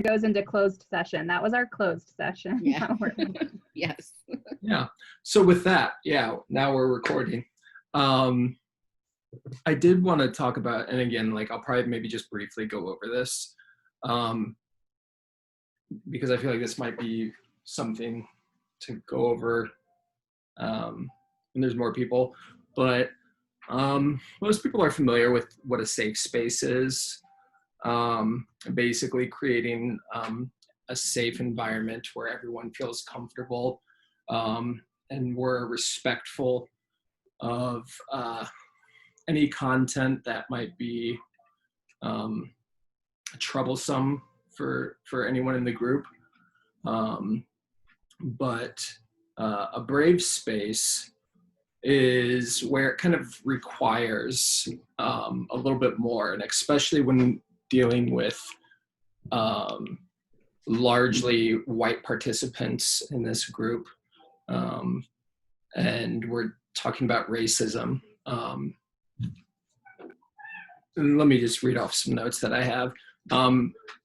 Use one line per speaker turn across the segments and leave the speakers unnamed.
goes into closed session. That was our closed session.
Yeah. Yes.
Yeah. So with that, yeah, now we're recording. I did want to talk about, and again, like I'll probably maybe just briefly go over this, because I feel like this might be something to go over when there's more people. But most people are familiar with what a safe space is. Basically creating a safe environment where everyone feels comfortable and we're respectful of any content that might be troublesome for anyone in the group. But a brave space is where it kind of requires a little bit more, and especially when dealing with largely white participants in this group. And we're talking about racism. And let me just read off some notes that I have.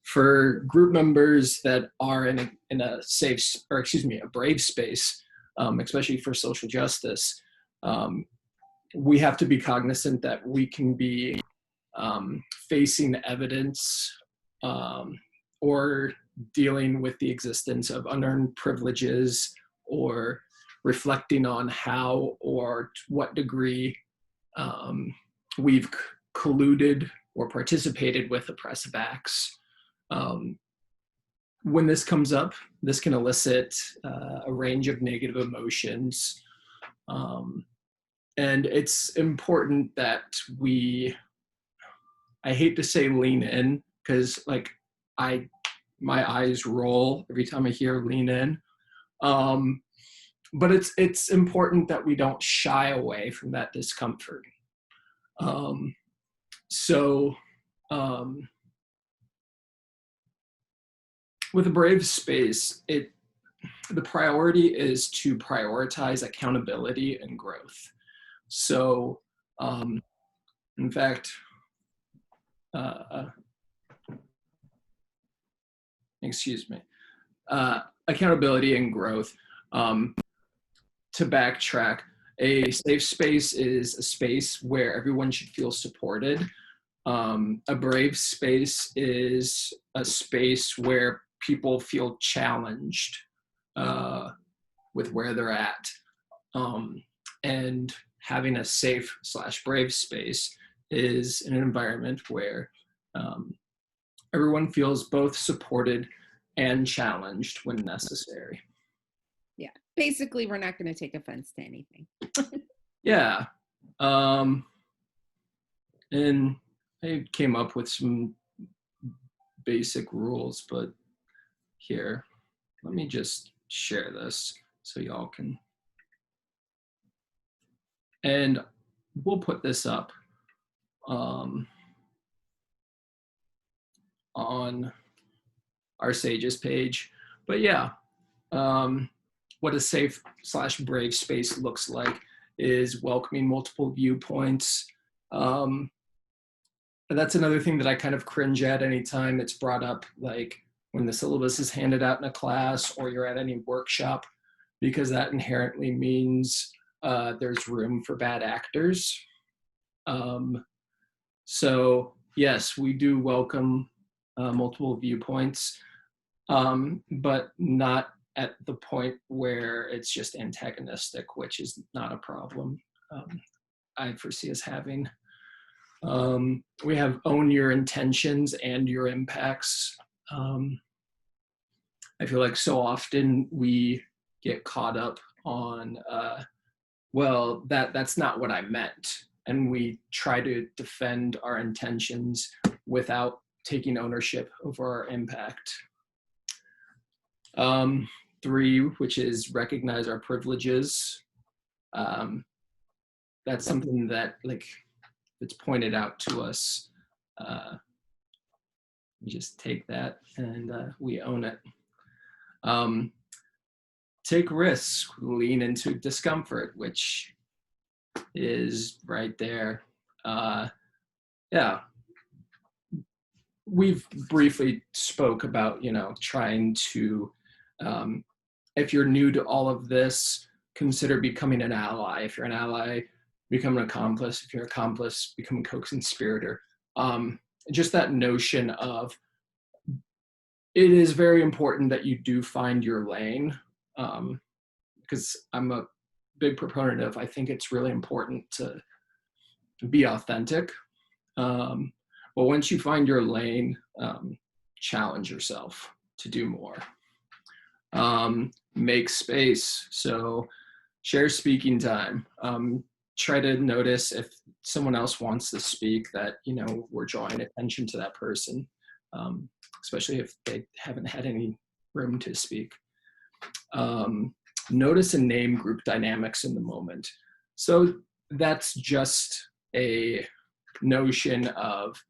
For group members that are in a safe, or excuse me, a brave space, especially for social justice, we have to be cognizant that we can be facing evidence or dealing with the existence of unearned privileges, or reflecting on how or to what degree we've colluded or participated with oppressive acts. When this comes up, this can elicit a range of negative emotions. And it's important that I hate to say lean in, because like my eyes roll every time I hear lean in. But it's important that we don't shy away from that discomfort. With a brave space, the priority is to prioritize accountability and growth. So, in fact, excuse me, accountability and growth. To backtrack, a safe space is a space where everyone should feel supported. A brave space is a space where people feel challenged with where they're at. And having a safe/brave space is an environment where everyone feels both supported and challenged when necessary.
Yeah, basically we're not going to take offense to anything.
Yeah. And I came up with some basic rules, but here, let me just share this so y'all can, and we'll put this up on our Sages page. But yeah, what a safe/brave space looks like is welcoming multiple viewpoints. And that's another thing that I kind of cringe at anytime it's brought up, like when the syllabus is handed out in a class or you're at any workshop, because that inherently means there's room for bad actors. So yes, we do welcome multiple viewpoints, but not at the point where it's just antagonistic, which is not a problem I foresee us having. We have own your intentions and your impacts. I feel like so often we get caught up on, well, that's not what I meant. And we try to defend our intentions without taking ownership over our impact. 3, which is recognize our privileges. That's something that like it's pointed out to us. We just take that and we own it. Take risks, lean into discomfort, which is right there. Yeah. we've briefly spoke about, trying to, if you're new to all of this, consider becoming an ally. If you're an ally, become an accomplice. If you're an accomplice, become a co-conspirator. Just that notion of, it is very important that you do find your lane, because I'm a big proponent of, I think it's really important to be authentic. But once you find your lane, challenge yourself to do more. Make space. So share speaking time. Try to notice if someone else wants to speak, that, we're drawing attention to that person, especially if they haven't had any room to speak. Notice and name group dynamics in the moment. So that's just a notion of,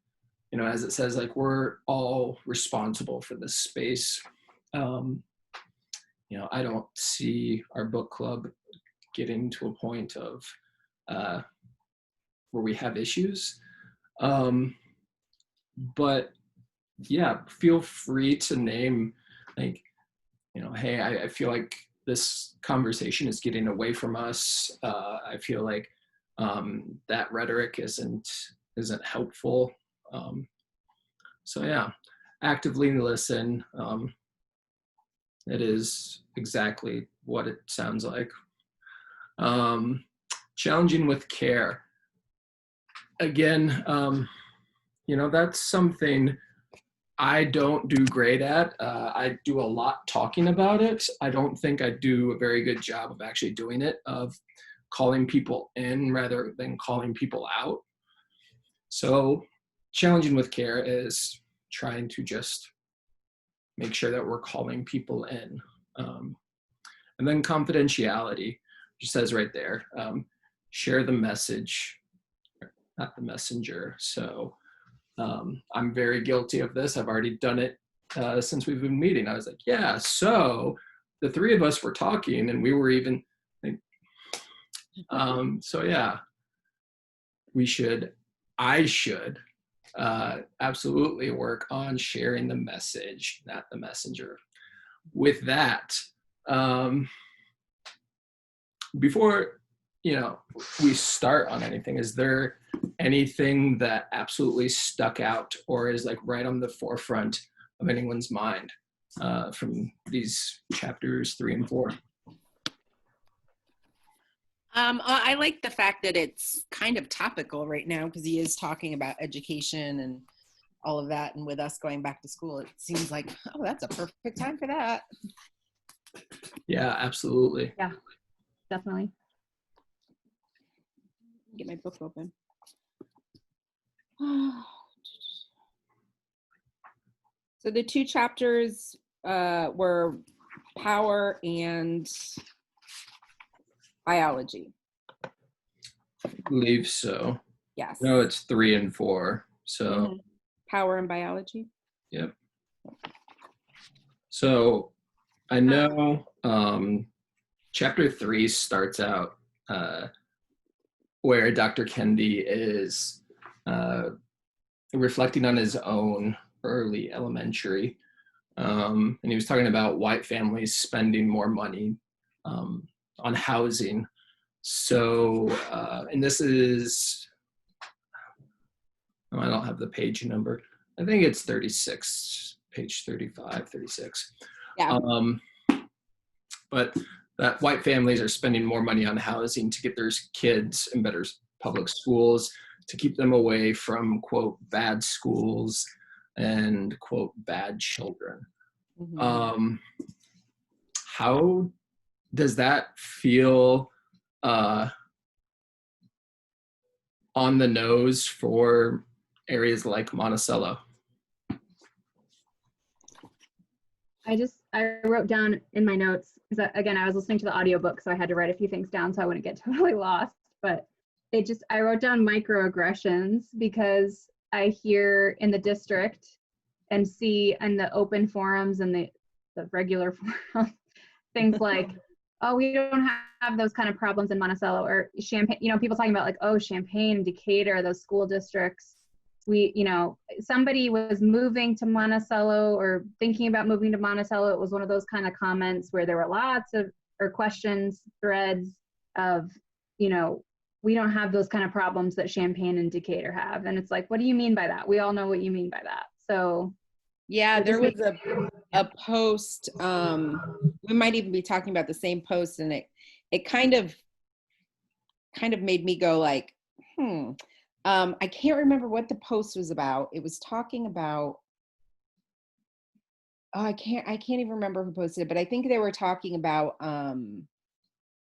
as it says, like, we're all responsible for this space. I don't see our book club getting to a point of where we have issues. But yeah, feel free to name, like, hey, I feel like this conversation is getting away from us. I feel like that rhetoric isn't helpful. So yeah, actively listen. It is exactly what it sounds like. Challenging with care. Again, that's something I don't do great at. I do a lot talking about it. I don't think I do a very good job of actually doing it, of calling people in rather than calling people out. So challenging with care is trying to just make sure that we're calling people in. And then confidentiality, which says right there, share the message, not the messenger. So I'm very guilty of this. I've already done it since we've been meeting. I was like, yeah, so the three of us were talking, and we were even like, so yeah, I should absolutely work on sharing the message, not the messenger. With that, before we start on anything, is there anything that absolutely stuck out or is like right on the forefront of anyone's mind from these chapters 3 and 4?
I like the fact that it's kind of topical right now, because he is talking about education and all of that, and with us going back to school, it seems like, oh, that's a perfect time for that.
Yeah, absolutely.
Yeah, definitely.
Get my book open. So the 2 chapters were power and biology.
I believe so.
Yes.
No, it's 3 and 4. So
power and biology.
Yep. So I know chapter 3 starts out where Dr. Kendi is reflecting on his own early elementary. And he was talking about white families spending more money on housing. So, and this is, I don't have the page number. I think it's 36, page 35, 36.
Yeah.
But that white families are spending more money on housing to get their kids in better public schools, to keep them away from, quote, bad schools and, quote, bad children. Mm-hmm. How does that feel on the nose for areas like Monticello?
I wrote down in my notes, because again, I was listening to the audiobook, so I had to write a few things down so I wouldn't get totally lost. But I wrote down microaggressions, because I hear in the district and see in the open forums and the regular forums, things like, oh, we don't have those kind of problems in Monticello, or Champaign, people talking about like, oh, Champaign, Decatur, those school districts somebody was moving to Monticello or thinking about moving to Monticello. It was one of those kind of comments where there were lots of, or questions, threads of, we don't have those kind of problems that Champaign and Decatur have. And it's like, what do you mean by that? We all know what you mean by that. So
yeah, there was a post, we might even be talking about the same post, and it kind of made me go like, I can't remember what the post was about. It was talking about, I can't even remember who posted it, but I think they were talking about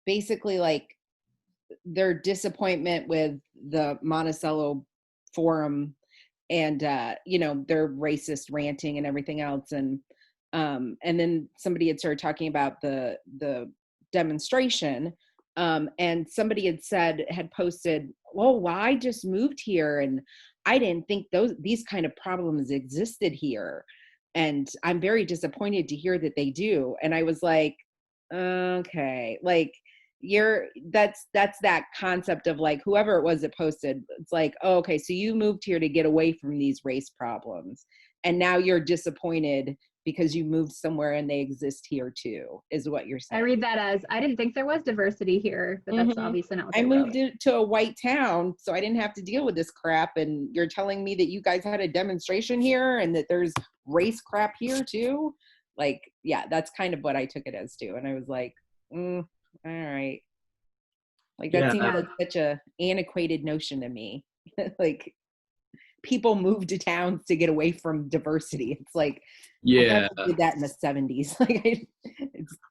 basically like their disappointment with the Monticello forum and their racist ranting and everything else, and then somebody had started talking about the demonstration, and somebody had posted, well, I just moved here and I didn't think these kind of problems existed here, and I'm very disappointed to hear that they do. And I was like, okay, like that's that concept of like, whoever it was that posted, it's like, oh, okay, so you moved here to get away from these race problems, and now you're disappointed because you moved somewhere and they exist here too, is what you're saying.
I read that as, I didn't think there was diversity here, but that's obviously not what
I moved to a white town, so I didn't have to deal with this crap, and you're telling me that you guys had a demonstration here and that there's race crap here too? Like, yeah, that's kind of what I took it as too. And I was like, all right. Like, that seems like such a antiquated notion to me. Like, people move to towns to get away from diversity. It's like,
yeah,
I did that in the 70s. Like, it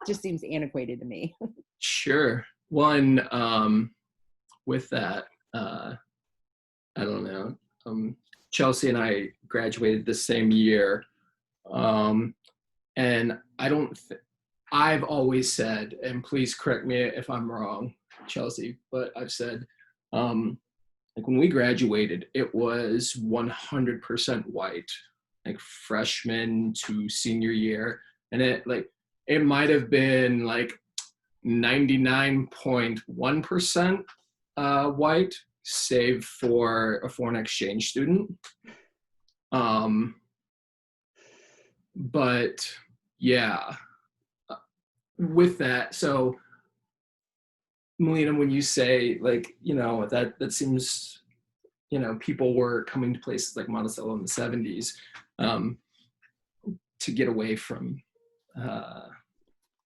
just seems antiquated to me.
Sure. One, with that, I don't know. Chelsea and I graduated the same year, and I've always said, and please correct me if I'm wrong, Chelsea, but I've said, like when we graduated, it was 100% white, like freshman to senior year. And it might have been like 99.1% white, save for a foreign exchange student. But yeah, with that, so Melina, when you say like, that seems, people were coming to places like Monticello in the 70s to get away from,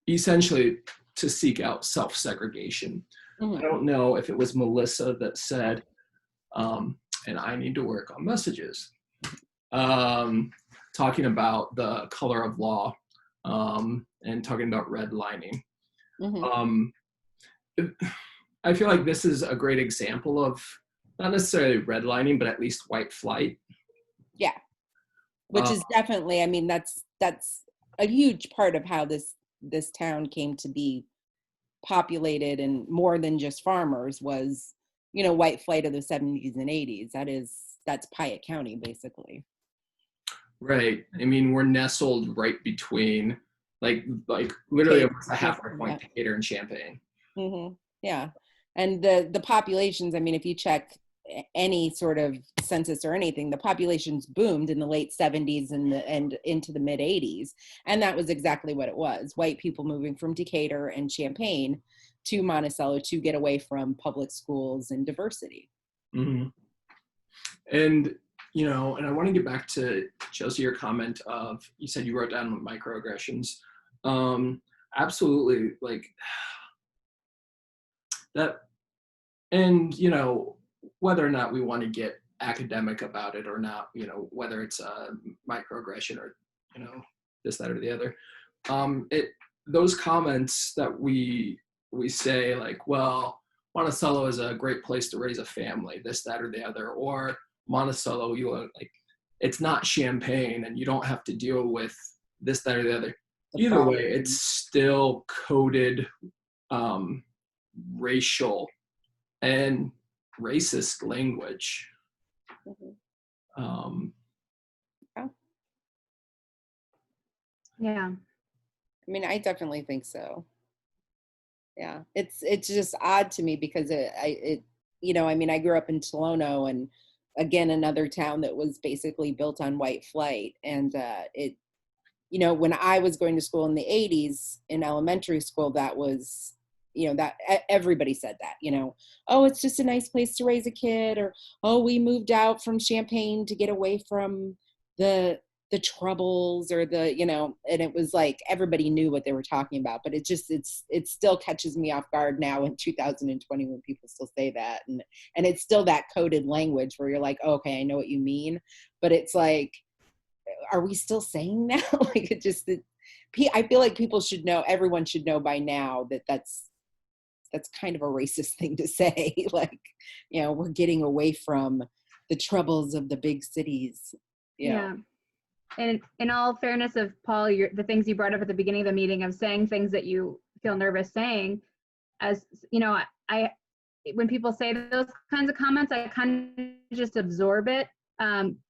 essentially to seek out self-segregation. I don't know if it was Melissa that said, and I need to work on messages, talking about the color of law, and talking about redlining. I feel like this is a great example of not necessarily redlining, but at least white flight.
Yeah, which is definitely, I mean, that's a huge part of how this town came to be populated, and more than just farmers was, white flight of the 70s and 80s. That's Piatt County, basically.
Right. I mean, we're nestled right between, like literally a halfway point, Decatur and Champaign.
Yeah. And the populations, I mean, if you check any sort of census or anything, the populations boomed in the late 70s and into the mid 80s. And that was exactly what it was. White people moving from Decatur and Champaign to Monticello to get away from public schools and diversity.
And, and I want to get back to Chelsea, your comment of, you said you wrote down microaggressions. Absolutely, like that. And, whether or not we want to get academic about it or not, whether it's a microaggression or, this, that, or the other, those comments that we say like, well, Monticello is a great place to raise a family, this, that, or the other, or Monticello, it's not Champaign and you don't have to deal with this, that, or the other. Either way, it's still coded racial and racist language.
Yeah.
I mean, I definitely think so. Yeah, it's just odd to me because I grew up in Tolono, and again, another town that was basically built on white flight. And it, you know, when I was going to school in the 80s in elementary school, that was, you know, that everybody said that, you know, oh, it's just a nice place to raise a kid, or, oh, we moved out from Champaign to get away from the troubles, or the, you know, and it was like everybody knew what they were talking about. But it just, it still catches me off guard now in 2020 when people still say that, and it's still that coded language where you're like, oh, okay, I know what you mean, but it's like, are we still saying that? Like, it just, I feel like people should know, everyone should know by now that that's kind of a racist thing to say. Like, you know, we're getting away from the troubles of the big cities.
Yeah. And in all fairness of Paul, the things you brought up at the beginning of the meeting of saying things that you feel nervous saying, as you know, I when people say those kinds of comments, I kind of just absorb it.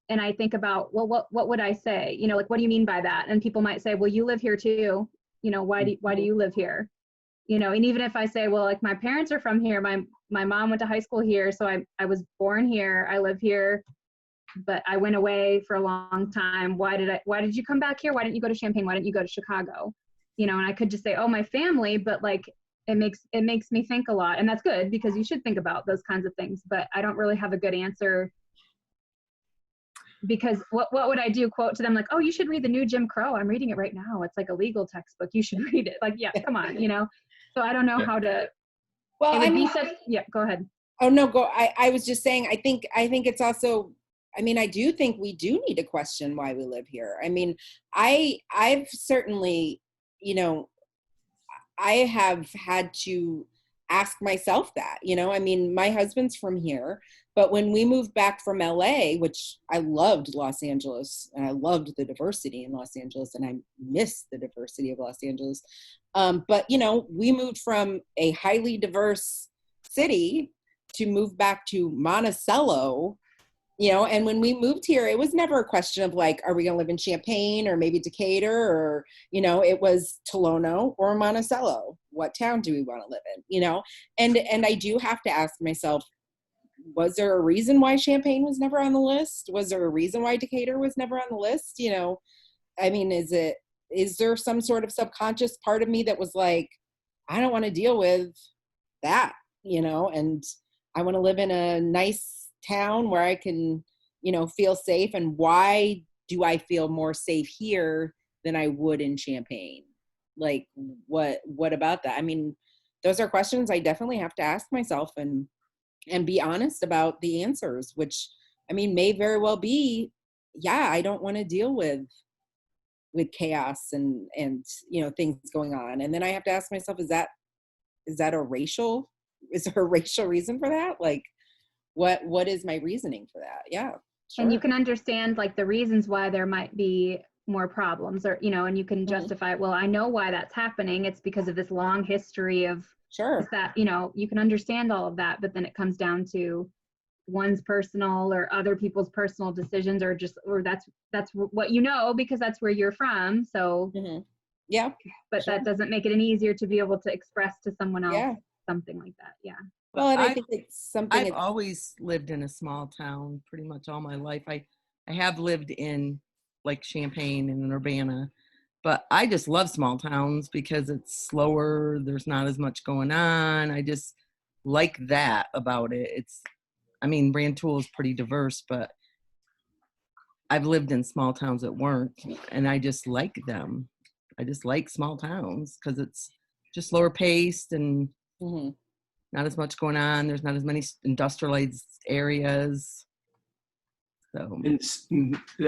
And I think about, well, what would I say? You know, like, what do you mean by that? And people might say, well, you live here too. You know, why do you live here? You know, and even if I say, well, like, my parents are from here, my mom went to high school here, so I was born here, I live here, but I went away for a long time. Why did you come back here? Why didn't you go to Champaign? Why didn't you go to Chicago? You know, and I could just say, oh, my family, but like, it makes me think a lot. And that's good, because you should think about those kinds of things, but I don't really have a good answer, because what would I do? Quote to them like, oh, you should read the new Jim Crow. I'm reading it right now. It's like a legal textbook. You should read it. Like, yeah, come on, you know? So I don't know how to,
well,
I mean, yeah, go ahead.
Oh, no, go. I was just saying, I think it's also, I mean, I do think we do need to question why we live here. I mean, I've certainly, you know, I have had to ask myself that, you know, I mean, my husband's from here, but when we moved back from LA, which I loved Los Angeles, and I loved the diversity in Los Angeles, and I miss the diversity of Los Angeles. But, you know, we moved from a highly diverse city to move back to Monticello, you know, and when we moved here, it was never a question of like, are we going to live in Champaign or maybe Decatur, or, you know, it was Tolono or Monticello. What town do we want to live in, you know? And I do have to ask myself, was there a reason why Champaign was never on the list? Was there a reason why Decatur was never on the list? You know, I mean, is there some sort of subconscious part of me that was like, I don't want to deal with that, you know, and I want to live in a nice town where I can, you know, feel safe. And why do I feel more safe here than I would in Champaign? Like, what about that? I mean, those are questions I definitely have to ask myself and be honest about the answers, which, I mean, may very well be, yeah, I don't want to deal with chaos and, you know, things going on. And then I have to ask myself, is there a racial reason for that? Like, what is my reasoning for that? Yeah, sure.
And you can understand like the reasons why there might be more problems, or, you know, and you can justify, well, I know why that's happening. It's because of this long history of that, you know, you can understand all of that, but then it comes down to one's personal or other people's personal decisions, or that's what you know, because that's where you're from. So
yeah,
but that doesn't make it any easier to be able to express to someone else something like that. Yeah.
Well, and I think it's something.
I've always lived in a small town pretty much all my life. I have lived in like Champaign and Urbana, but I just love small towns because it's slower. There's not as much going on. I just like that about it. I mean, Rantoul is pretty diverse, but I've lived in small towns that weren't, and I just like them. I just like small towns because it's just slower paced and not as much going on. There's not as many industrialized areas. So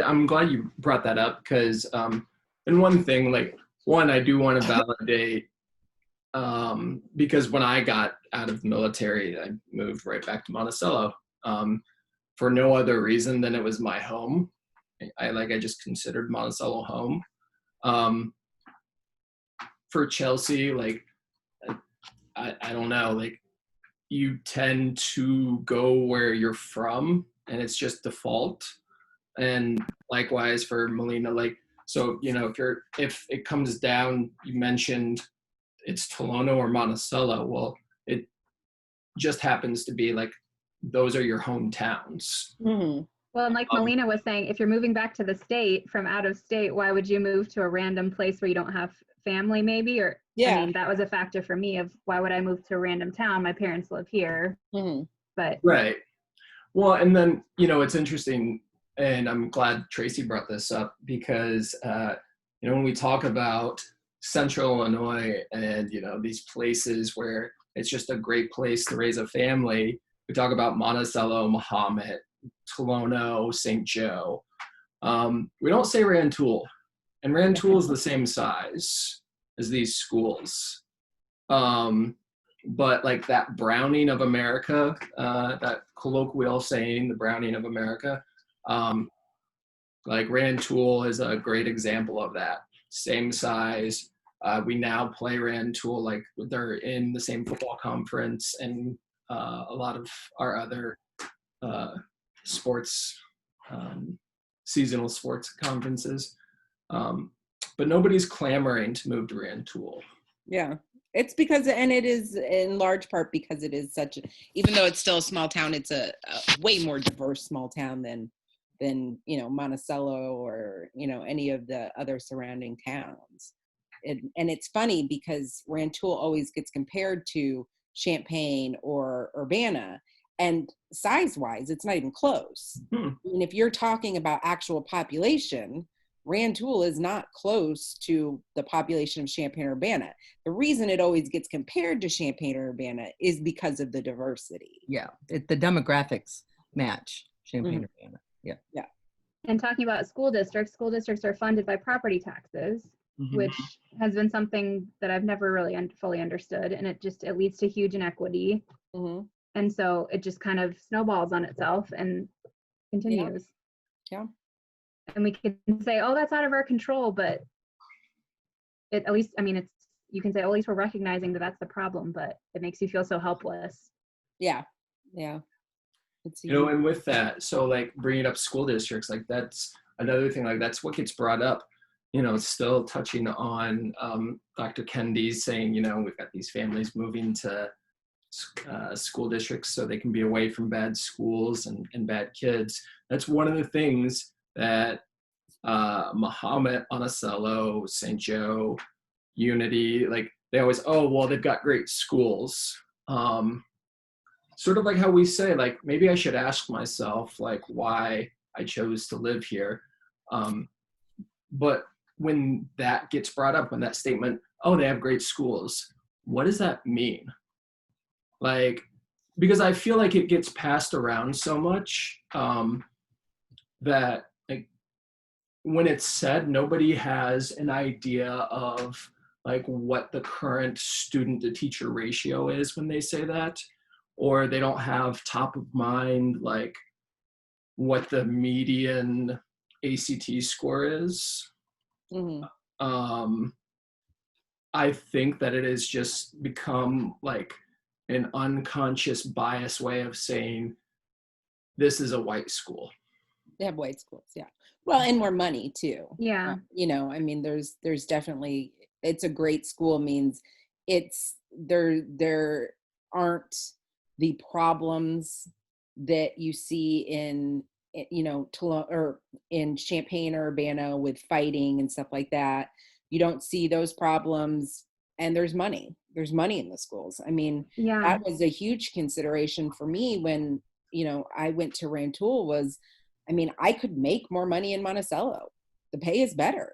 I'm glad you brought that up, because and one thing, like, I do want to validate, because when I got out of the military, I moved right back to Monticello for no other reason than it was my home. I just considered Monticello home. For Chelsea, like, I don't know, like, you tend to go where you're from and it's just default. And likewise for Melina, like, so, you know, if it comes down, you mentioned it's Tolono or Monticello. Well, it just happens to be like those are your hometowns.
Mm-hmm.
Well, and like Melina was saying, if you're moving back to the state from out of state, why would you move to a random place where you don't have family maybe? Or,
Yeah.
I mean, that was a factor for me of why would I move to a random town? My parents live here.
Mm-hmm.
But
Right. Well, and then, it's interesting, and I'm glad Tracy brought this up because, when we talk about Central Illinois and, these places where it's just a great place to raise a family, we talk about Monticello, Mahomet, Tolono, St. Joe. We don't say Rantoul, and Rantoul is the same size as these schools. But like that browning of America, that colloquial saying, the browning of America, like Rantoul is a great example of that. Same size. We now play Rantoul, like they're in the same football conference and a lot of our other sports, seasonal sports conferences. But nobody's clamoring to move to Rantoul.
Yeah. It's because, and it is in large part because it is such, even though it's still a small town, it's a way more diverse small town than Monticello or, any of the other surrounding towns. And it's funny because Rantoul always gets compared to Champaign or Urbana, and size-wise, it's not even close. I mean, if you're talking about actual population, Rantoul is not close to the population of Champaign-Urbana. The reason it always gets compared to Champaign-Urbana is because of the diversity.
Yeah, the demographics match Champaign-Urbana. Yeah.
Yeah.
And talking about school districts are funded by property taxes, which has been something that I've never really fully understood. And it leads to huge inequity.
Mm-hmm.
And so it just kind of snowballs on itself and continues.
Yeah.
And we can say, oh, that's out of our control, but at least, you can say, oh, at least we're recognizing that that's the problem, but it makes you feel so helpless.
Yeah. Yeah.
And with that, so like bringing up school districts, like that's another thing, like that's what gets brought up, still touching on Dr. Kendi saying, we've got these families moving to school districts so they can be away from bad schools and bad kids. That's one of the things that Mahomet, Monticello, St. Joe, Unity, like they always, they've got great schools. Sort of like how we say, like, maybe I should ask myself, like, why I chose to live here. But when that gets brought up, when that statement, they have great schools, what does that mean? Like, because I feel like it gets passed around so much that, like, when it's said, nobody has an idea of, like, what the current student to teacher ratio is when they say that. Or they don't have top of mind, like, what the median ACT score is. I think that it has just become like an unconscious bias way of saying this is a white school.
They have white schools, yeah. Well, and more money too.
Yeah.
There's definitely, it's a great school means it's there aren't the problems that you see in or in Champaign or Urbana with fighting and stuff like that. You don't see those problems, and there's money in the schools. I mean, that was a huge consideration for me when I went to Rantoul. I could make more money in Monticello. The pay is better,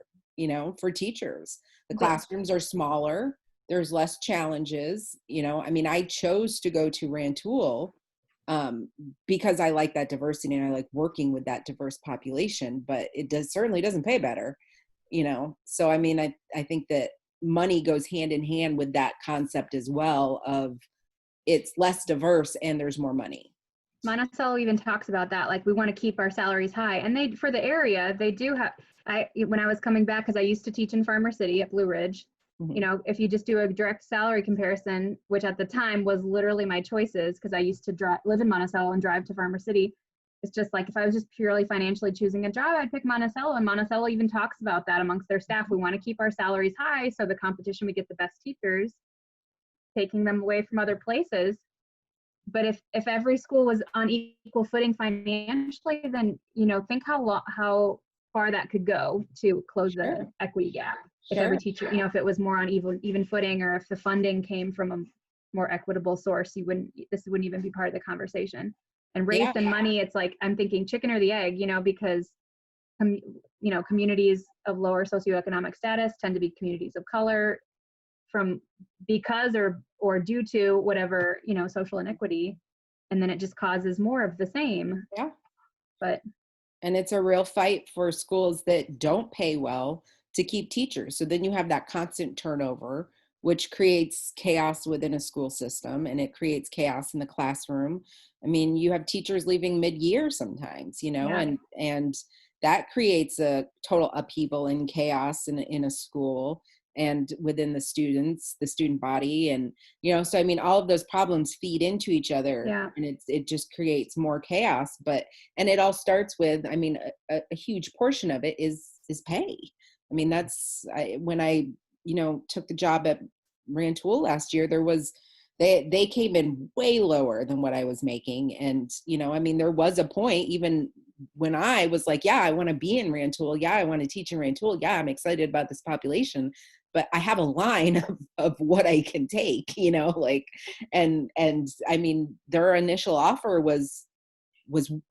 for teachers. The classrooms are smaller. There's less challenges, I chose to go to Rantoul because I like that diversity and I like working with that diverse population, but it certainly doesn't pay better, So, I think that money goes hand in hand with that concept as well of it's less diverse and there's more money.
Monticello even talks about that. Like, we want to keep our salaries high. And for the area, they do have, when I was coming back, because I used to teach in Farmer City at Blue Ridge, if you just do a direct salary comparison, which at the time was literally my choices, because I used to live in Monticello and drive to Farmer City. It's just like, if I was just purely financially choosing a job, I'd pick Monticello. And Monticello even talks about that amongst their staff. We want to keep our salaries high. So the competition, we get the best teachers, taking them away from other places. but if every school was on equal footing financially, then, you know, think how far that could go to close the equity gap. If every teacher, you know, if it was more on even footing, or if the funding came from a more equitable source, this wouldn't even be part of the conversation. And race and money, it's like, I'm thinking chicken or the egg, you know, because communities of lower socioeconomic status tend to be communities of color because or due to whatever, you know, social inequity, and then it just causes more of the same.
And it's a real fight for schools that don't pay well to keep teachers. So then you have that constant turnover, which creates chaos within a school system, and it creates chaos in the classroom. I mean, you have teachers leaving mid-year sometimes, you know, and that creates a total upheaval and chaos in a school and within the student body. And, you know, so, I mean, all of those problems feed into each other, and it just creates more chaos. And it all starts with, I mean, a huge portion of it is pay. I mean, when I, you know, took the job at Rantoul last year, they came in way lower than what I was making. And, you know, I mean, there was a point even when I was like, yeah, I want to be in Rantoul. Yeah, I want to teach in Rantoul. Yeah, I'm excited about this population, but I have a line of what I can take, you know, like, and I mean, their initial offer was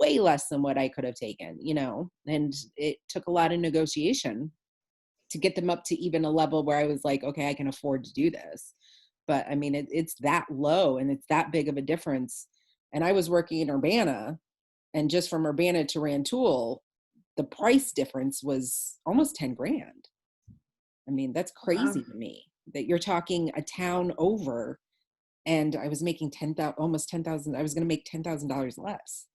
way less than what I could have taken, you know, and it took a lot of negotiation to get them up to even a level where I was like, okay, I can afford to do this. But I mean, it's that low and it's that big of a difference. And I was working in Urbana, and just from Urbana to Rantoul, the price difference was almost 10 grand. I mean, that's crazy to me that you're talking a town over, and I was making almost 10,000. I was going to make $10,000 less.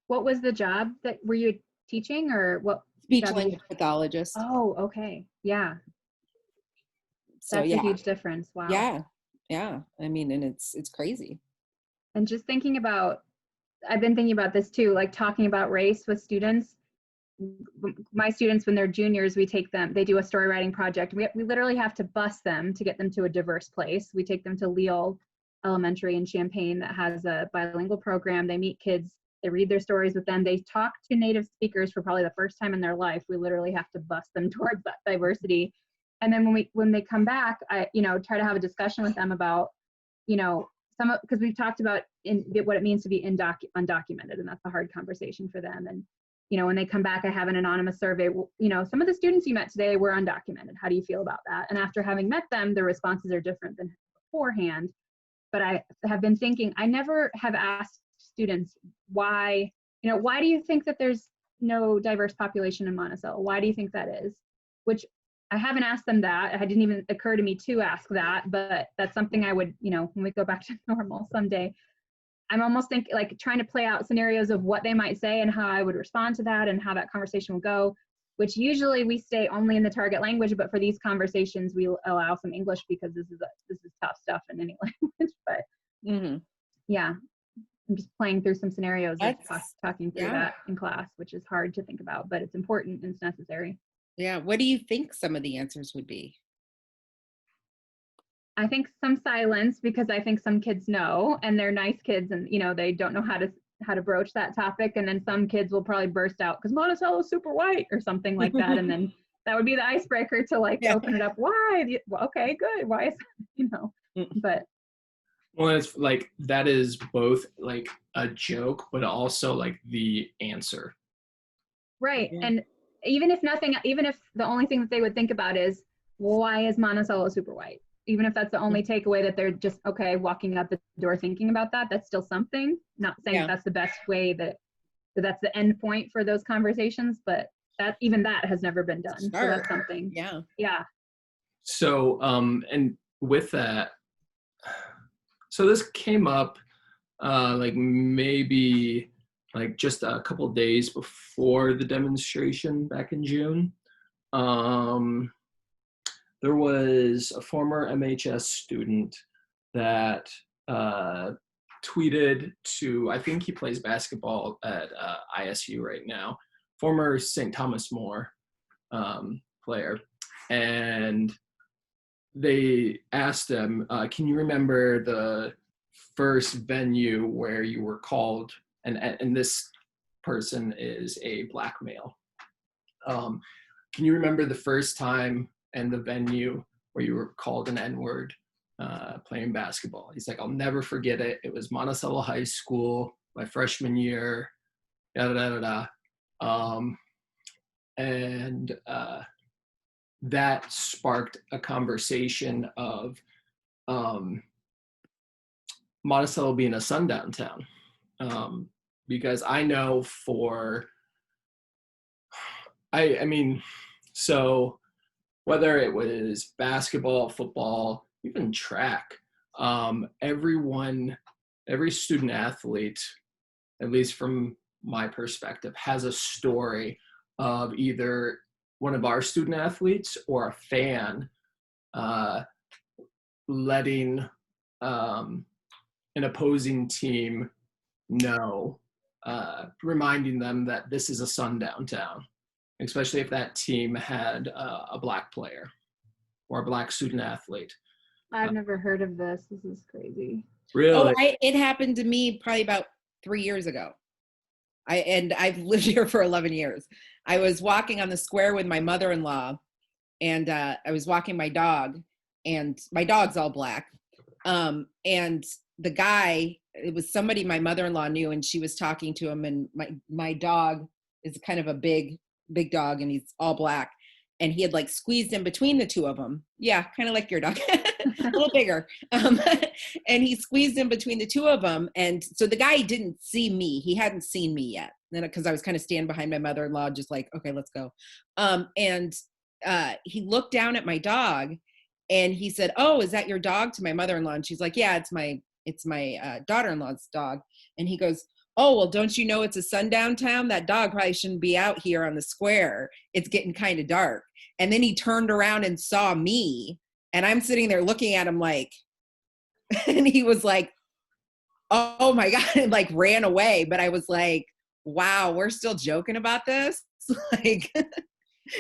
What was the job were you teaching, or what?
Speech language pathologist.
Oh, okay. Yeah.
So
that's a huge difference. Wow.
Yeah. I mean, and it's crazy.
And just I've been thinking about this too, like talking about race with students. My students, when they're juniors, they do a story writing project. We literally have to bus them to get them to a diverse place. We take them to Leal Elementary in Champaign that has a bilingual program. They meet kids, they read their stories with them. They talk to native speakers for probably the first time in their life. We literally have to bus them towards that diversity. And then when they come back, I, you know, try to have a discussion with them about, you know, because we've talked about what it means to be undocumented, and that's a hard conversation for them. And, you know, when they come back, I have an anonymous survey. You know, some of the students you met today were undocumented. How do you feel about that? And after having met them, their responses are different than beforehand. But I have been thinking, I never have asked students why do you think that there's no diverse population in Monticello? Why do you think that is? Which I haven't asked them that. It didn't even occur to me to ask that, but that's something I would, you know, when we go back to normal someday, I'm almost trying to play out scenarios of what they might say and how I would respond to that and how that conversation will go, which usually we stay only in the target language, but for these conversations, we allow some English because this is tough stuff in any language. But yeah, I'm just playing through some scenarios of talking through that in class, which is hard to think about, but it's important and it's necessary.
Yeah. What do you think some of the answers would be?
I think some silence, because I think some kids know, and they're nice kids, and, you know, they don't know how to broach that topic. And then some kids will probably burst out because Monticello is super white or something like that. And then that would be the icebreaker to open it up. Why? Well, okay, good. Why is, you know, but.
Well, it's like, that is both like a joke, but also like the answer.
Right. Yeah. And even if the only thing that they would think about is, well, why is Monticello super white? Even if that's the only takeaway, that they're just, okay, walking out the door thinking about that, that's still something. Not saying that that's the best way, that that's the end point for those conversations, but that has never been done. So that's something. Yeah.
So, and with that, so this came up maybe just a couple of days before the demonstration back in June. There was a former MHS student that tweeted to, I think he plays basketball at ISU right now, former St. Thomas More player. And they asked him, can you remember the first venue where you were called, and this person is a Black male. Can you remember the first time and the venue where you were called an N-word playing basketball? He's like, I'll never forget it. It was Monticello High School, my freshman year, and that sparked a conversation of Monticello being a sundown town. Because I know so whether it was basketball, football, even track, every student athlete, at least from my perspective, has a story of either one of our student athletes or a fan letting an opposing team know, reminding them that this is a sundown town, especially if that team had a Black player or a Black student athlete.
I've never heard of this. This is crazy.
Really?
It happened to me probably about 3 years ago. I've lived here for 11 years. I was walking on the square with my mother-in-law, and I was walking my dog, and my dog's all Black. And the guy, it was somebody my mother-in-law knew, and she was talking to him, and my dog is kind of a big dog, and he's all Black, and he had like squeezed in between the two of them. Yeah, kind of like your dog, a little bigger. And he squeezed in between the two of them, and so the guy didn't see me. He hadn't seen me yet, because I was kind of standing behind my mother-in-law, just like, okay, let's go. And he looked down at my dog, and he said, "Oh, is that your dog?" to my mother-in-law, and she's like, "Yeah, it's my daughter-in-law's dog." And he goes, "Oh, well, don't you know it's a sundown town? That dog probably shouldn't be out here on the square. It's getting kind of dark." And then he turned around and saw me, and I'm sitting there looking at him like, and he was like, "Oh my God," and like ran away. But I was like, wow, we're still joking about this? Like,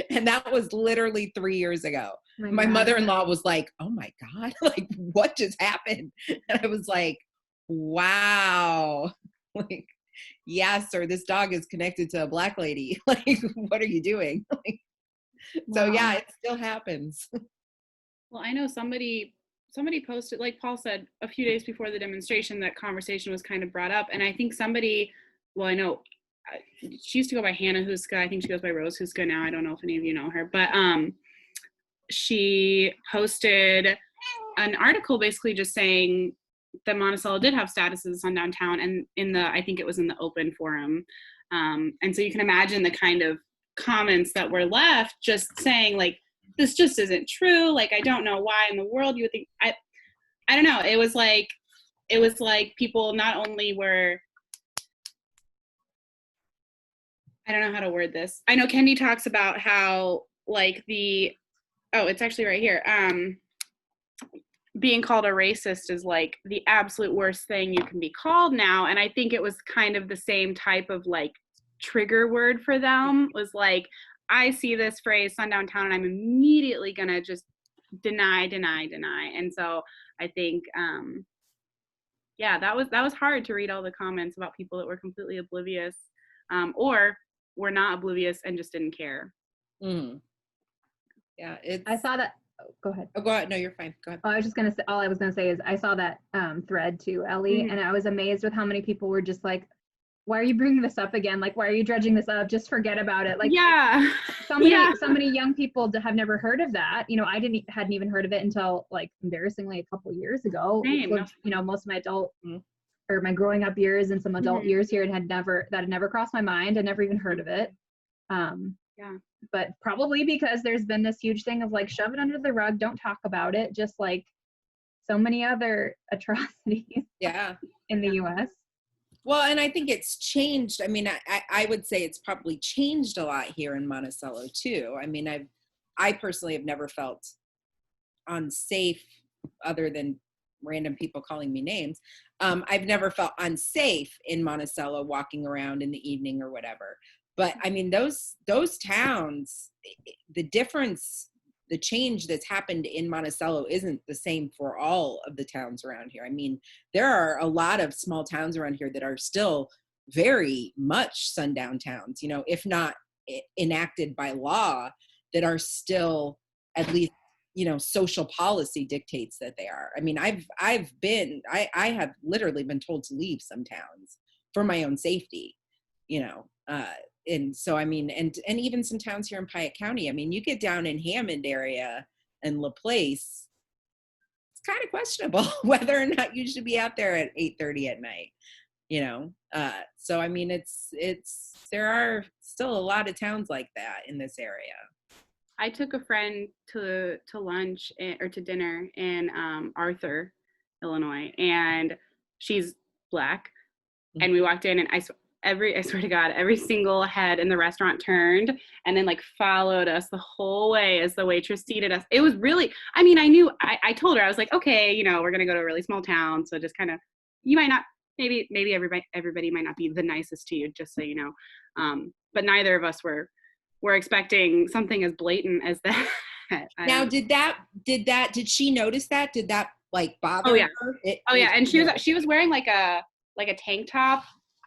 and that was literally 3 years ago. My mother-in-law was like, "Oh my God, like what just happened?" And I was like, wow. Like, yeah, sir, this dog is connected to a Black lady. Like, what are you doing? Like, so yeah, it still happens.
Well, I know somebody posted, like Paul said, a few days before the demonstration, that conversation was kind of brought up. And I think somebody, well, I know she used to go by Hannah Huska. I think she goes by Rose Huska now. I don't know if any of you know her, but she posted an article basically just saying that Monticello did have status as a sundown town, and I think it was in the open forum. And so you can imagine the kind of comments that were left just saying like, this just isn't true. Like, I don't know why in the world you would think, I don't know. It was like people not only were, I don't know how to word this. I know Kendi talks about how like it's actually right here. Being called a racist is like the absolute worst thing you can be called now. And I think it was kind of the same type of like trigger word for them, was like, I see this phrase sundown town and I'm immediately gonna just deny. And so I think that was hard to read all the comments about people that were completely oblivious, or were not oblivious and just didn't care.
Yeah,
I saw that. Oh, go ahead.
Oh, go ahead. No, you're fine. Go ahead.
I was just gonna say, all I was gonna say is I saw that thread too, Ellie, and I was amazed with how many people were just like, "Why are you bringing this up again? Like, why are you dredging this up? Just forget about it." Like,
yeah,
so many young people have never heard of that. You know, I hadn't even heard of it until like embarrassingly a couple years ago.
Same.
So, you know, most of my adult or my growing up years and some adult years here, and had never crossed my mind. I never even heard of it. But probably because there's been this huge thing of like, shove it under the rug, don't talk about it, just like so many other atrocities in the US.
Well, and I think it's changed. I mean, I would say it's probably changed a lot here in Monticello too. I mean, I personally have never felt unsafe, other than random people calling me names. I've never felt unsafe in Monticello walking around in the evening or whatever. But I mean, those towns, the difference the change that's happened in Monticello isn't the same for all of the towns around here. I mean, there are a lot of small towns around here that are still very much sundown towns, you know, if not enacted by law, that are still, at least, you know, social policy dictates that they are. I mean, I have literally been told to leave some towns for my own safety, you know, and so, I mean, and even some towns here in Piatt County, I mean, you get down in Hammond area and LaPlace, it's kind of questionable whether or not you should be out there at 8:30 at night, you know? So, I mean, there are still a lot of towns like that in this area.
I took a friend to lunch or to dinner in Arthur, Illinois, and she's Black. And we walked in, and I swear to God, every single head in the restaurant turned and then like followed us the whole way as the waitress seated us. It was really, I mean, I told her, I was like, okay, you know, we're going to go to a really small town. So just kind of, you might not, maybe everybody might not be the nicest to you, just so you know. But neither of us were expecting something as blatant as that.
Now, did she notice that? Did that like bother her?
And she was wearing like a tank top,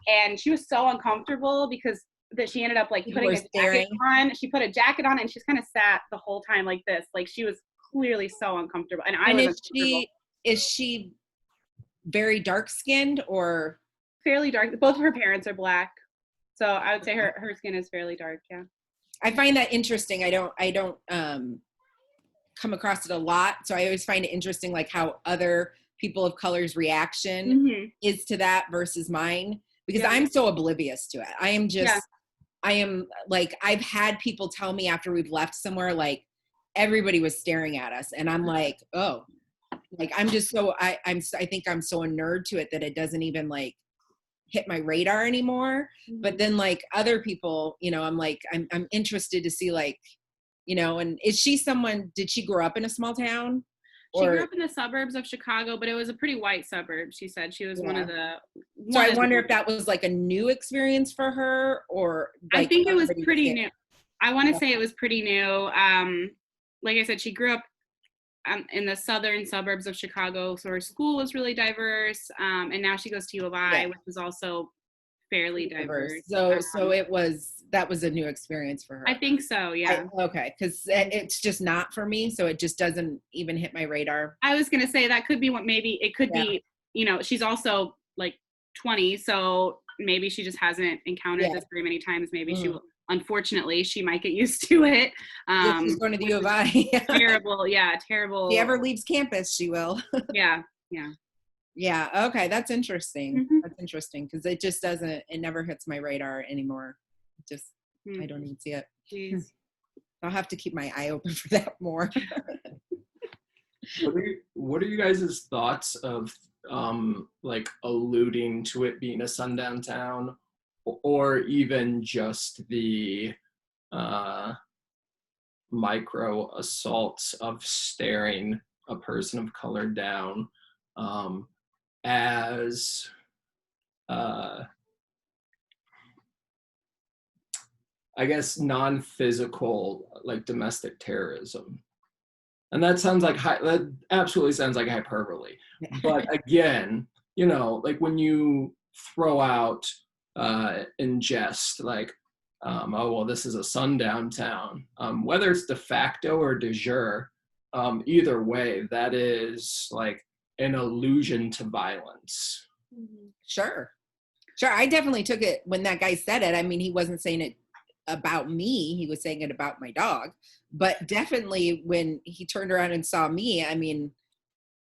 and she was so uncomfortable because that she ended up like putting a jacket on. She put a jacket on, and she's kind of sat the whole time like this. Like she was clearly so uncomfortable. And
is she very dark skinned or
fairly dark? Both of her parents are Black, so I would say her skin is fairly dark. Yeah.
I find that interesting. I don't come across it a lot, so I always find it interesting, like how other people of color's reaction is to that versus mine, because I'm so oblivious to it. I am like, I've had people tell me after we've left somewhere, like everybody was staring at us, and I'm like, oh, like I'm just so I think I'm so a nerd to it that it doesn't even like hit my radar anymore. But then like other people, you know, I'm like, I'm interested to see, like, you know, and did she grow up in a small town?
She grew up in the suburbs of Chicago, but it was a pretty white suburb. She said she was one of the.
So I wonder if that was like a new experience for her, or like,
I think it was pretty new. I want to say it was pretty new. Like I said, she grew up in the southern suburbs of Chicago, so her school was really diverse. And now she goes to U of I, which was also fairly diverse.
So that was a new experience for her.
I think so, yeah.
Okay, because it's just not for me, so it just doesn't even hit my radar.
I was gonna say that could be what maybe it could be. You know, she's also like 20, so maybe she just hasn't encountered this very many times. Maybe she will. Unfortunately, she might get used to it.
She's going to the U of I.
Terrible, terrible.
If she ever leaves campus, she will. Yeah. Okay, that's interesting. That's interesting, because it just doesn't. It never hits my radar anymore. I don't even see it.
Jeez.
I'll have to keep my eye open for that more.
What are you guys' thoughts of like alluding to it being a sundown town, or even just the micro assaults of staring a person of color down as I guess non-physical, like domestic terrorism? And that sounds like that absolutely sounds like hyperbole. But again, you know, like when you throw out in jest, like, oh, well, this is a sundown town, whether it's de facto or de jure, either way, that is like an allusion to violence.
Sure. I definitely took it when that guy said it. I mean, he wasn't saying it about me, he was saying it about my dog. But definitely when he turned around and saw me, I mean,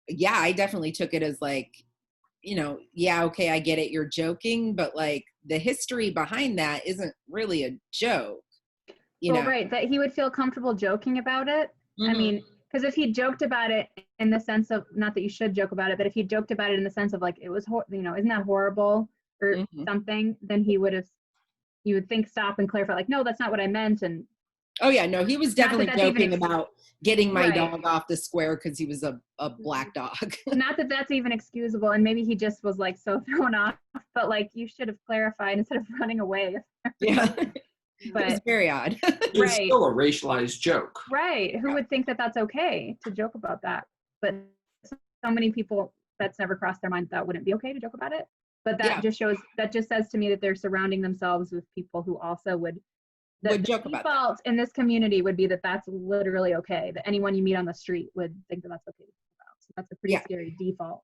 yeah, I definitely took it as like, you know, yeah, okay, I get it, you're joking, but like the history behind that isn't really a joke. You know?
Right, that he would feel comfortable joking about it. I mean, because if he joked about it in the sense of, not that you should joke about it, but if he joked about it in the sense of like, it was, you know, isn't that horrible or something, then you would think, stop and clarify, like, no, that's not what I meant. And
oh yeah, no, he was definitely joking about getting my dog off the square because he was a black dog.
Not that that's even excusable, and maybe he just was like so thrown off, but like you should have clarified instead of running away.
Yeah. It
but
was very odd.
It's
right.
still a racialized joke.
Right. Who would think that that's okay to joke about that? But so many people, that's never crossed their mind that wouldn't be okay to joke about it. But that just shows, that just says to me that they're surrounding themselves with people who also would
joke about that.
Default in this community would be that that's literally okay, that anyone you meet on the street would think that that's okay to talk about. So that's a pretty scary default.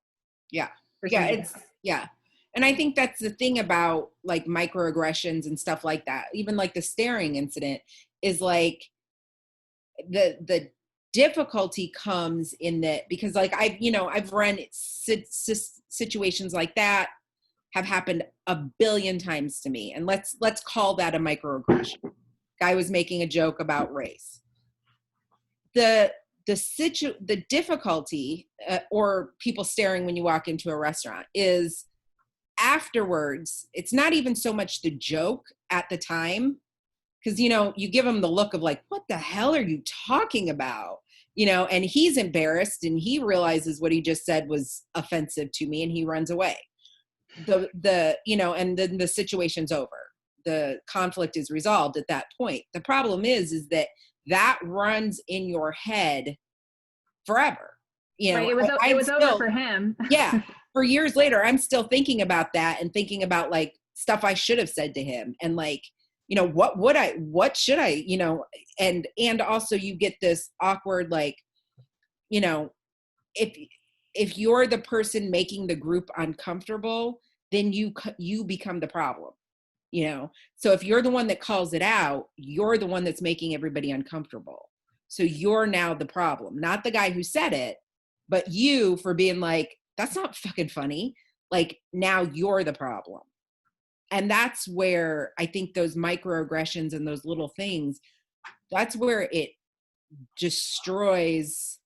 Yeah.
for
Yeah,
somebody to
it's
have.
yeah. And I think that's the thing about like microaggressions and stuff like that. Even like the staring incident is like the difficulty comes in that, because like I've run situations like that have happened a billion times to me, and let's call that a microaggression. Guy was making a joke about race. The difficulty or people staring when you walk into a restaurant is afterwards. It's not even so much the joke at the time, because you give him the look of like, what the hell are you talking about? And he's embarrassed and he realizes what he just said was offensive to me and he runs away. And then the situation's over. The conflict is resolved at that point. The problem is that runs in your head forever.
Right, it was over for him.
Yeah. For years later, I'm still thinking about that and thinking about like stuff I should have said to him. And like, what should I, and also you get this awkward, like, if you're the person making the group uncomfortable, then you become the problem. So if you're the one that calls it out, you're the one that's making everybody uncomfortable. So you're now the problem, not the guy who said it, but you for being like, that's not fucking funny. Like now you're the problem. And that's where I think those microaggressions and those little things, that's where it destroys,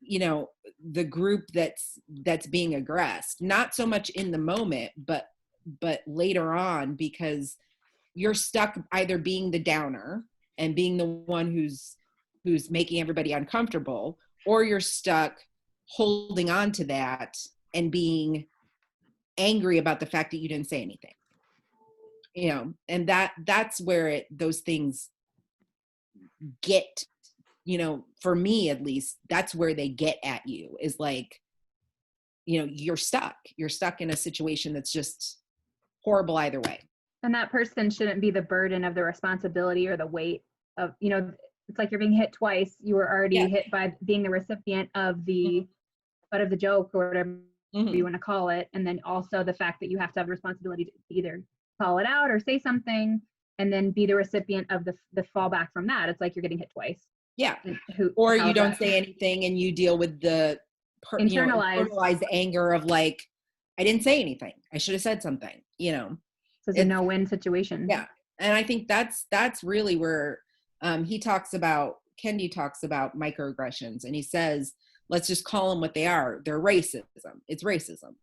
the group that's being aggressed. Not so much in the moment, but later on, because you're stuck either being the downer and being the one who's making everybody uncomfortable, or you're stuck holding on to that and being angry about the fact that you didn't say anything. And that's where those things get, for me at least, that's where they get at you, is like, you're stuck in a situation that's just horrible either way.
And that person shouldn't be the burden of the responsibility or the weight of, it's like you're being hit twice. You were already hit by being the recipient of the butt of the joke or whatever you want to call it. And then also the fact that you have to have the responsibility to either call it out or say something and then be the recipient of the fallback from that. It's like you're getting hit twice.
Yeah. Or you don't say anything and you deal with the internalized anger of like, I didn't say anything. I should have said something, So
it's a no-win situation.
Yeah. And I think that's really where Kendi talks about microaggressions, and he says, let's just call them what they are. They're racism. It's racism.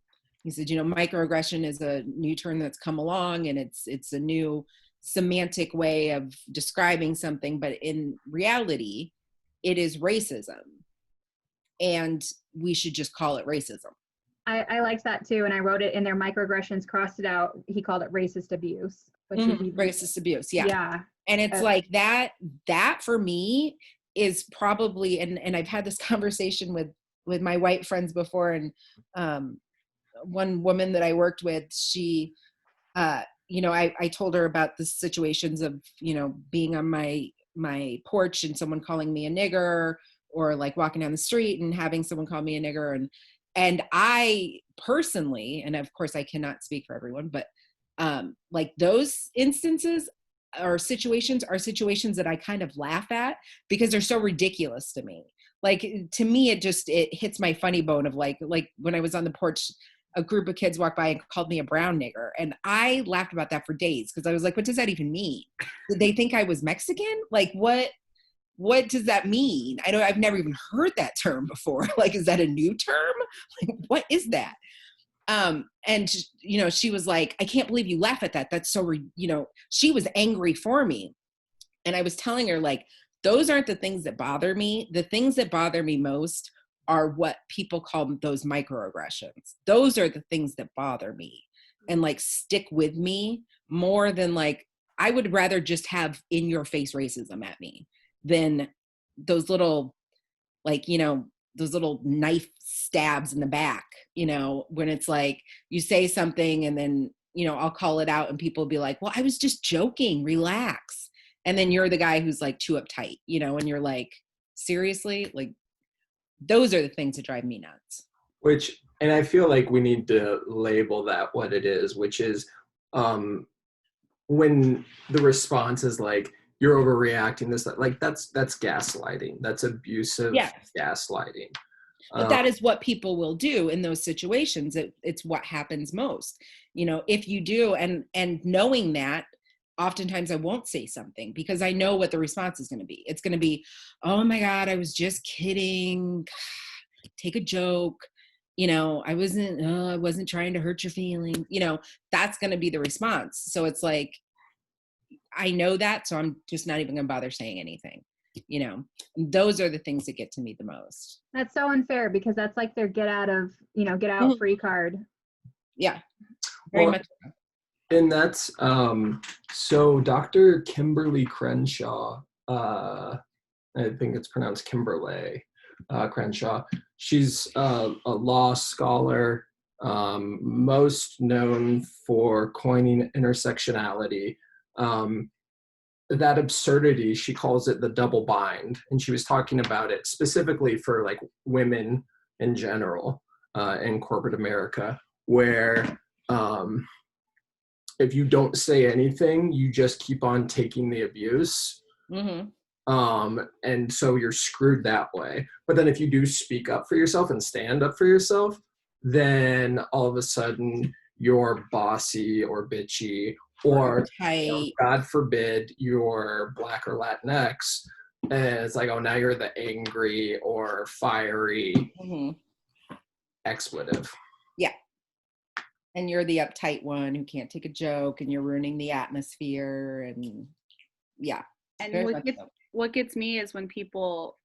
He said, microaggression is a new term that's come along, and it's a new semantic way of describing something, but in reality, it is racism. And we should just call it racism.
I liked that too, and I wrote it in there. Microaggressions, crossed it out. He called it racist abuse. Which
racist abuse, yeah.
Yeah.
And it's like that for me is probably, and I've had this conversation with my white friends before, and one woman that I worked with, she, I told her about the situations of, being on my porch and someone calling me a nigger, or like walking down the street and having someone call me a nigger. And I personally, and of course I cannot speak for everyone, but like those instances or situations are situations that I kind of laugh at because they're so ridiculous to me. Like, to me, it hits my funny bone of like when I was on the porch, a group of kids walked by and called me a brown nigger. And I laughed about that for days because I was like, what does that even mean? Did they think I was Mexican? Like, what does that mean? I've never even heard that term before. Like, is that a new term? Like, what is that? And she was like, I can't believe you laugh at that. That's so, she was angry for me. And I was telling her, like, those aren't the things that bother me. The things that bother me most are what people call those microaggressions. Those are the things that bother me and like stick with me more than like I would rather just have in your face racism at me than those little, like, you know, those little knife stabs in the back, you know, when it's like you say something and then, you know, I'll call it out and people will be like, well, I was just joking, relax. And then you're the guy who's like too uptight, you know, and you're like, seriously? Like, those are the things that drive me nuts.
And I feel like we need to label that what it is, which is when the response is like, you're overreacting, this, that, like that's gaslighting. That's abusive gaslighting.
But that is what people will do in those situations. It's what happens most. You know, if you do, and knowing that, oftentimes I won't say something because I know what the response is going to be. It's going to be, oh my God, I was just kidding. Take a joke. You know, I wasn't trying to hurt your feelings. You know, that's going to be the response. So it's like, I know that, so I'm just not even going to bother saying anything. You know, those are the things that get to me the most.
That's so unfair because that's like their get out free card.
Yeah, very much so.
And that's so Dr. Kimberly Crenshaw, I think it's pronounced Kimberly Crenshaw. She's a law scholar, most known for coining intersectionality. That absurdity, she calls it the double bind, and she was talking about it specifically for like women in general in corporate America, where if you don't say anything, you just keep on taking the abuse. Mm-hmm. And so you're screwed that way. But then if you do speak up for yourself and stand up for yourself, then all of a sudden you're bossy or bitchy, or you know, God forbid you're Black or Latinx, and it's like, oh, now you're the angry or fiery expletive.
Yeah. And you're the uptight one who can't take a joke, and you're ruining the atmosphere, and yeah.
And what gets me is when people,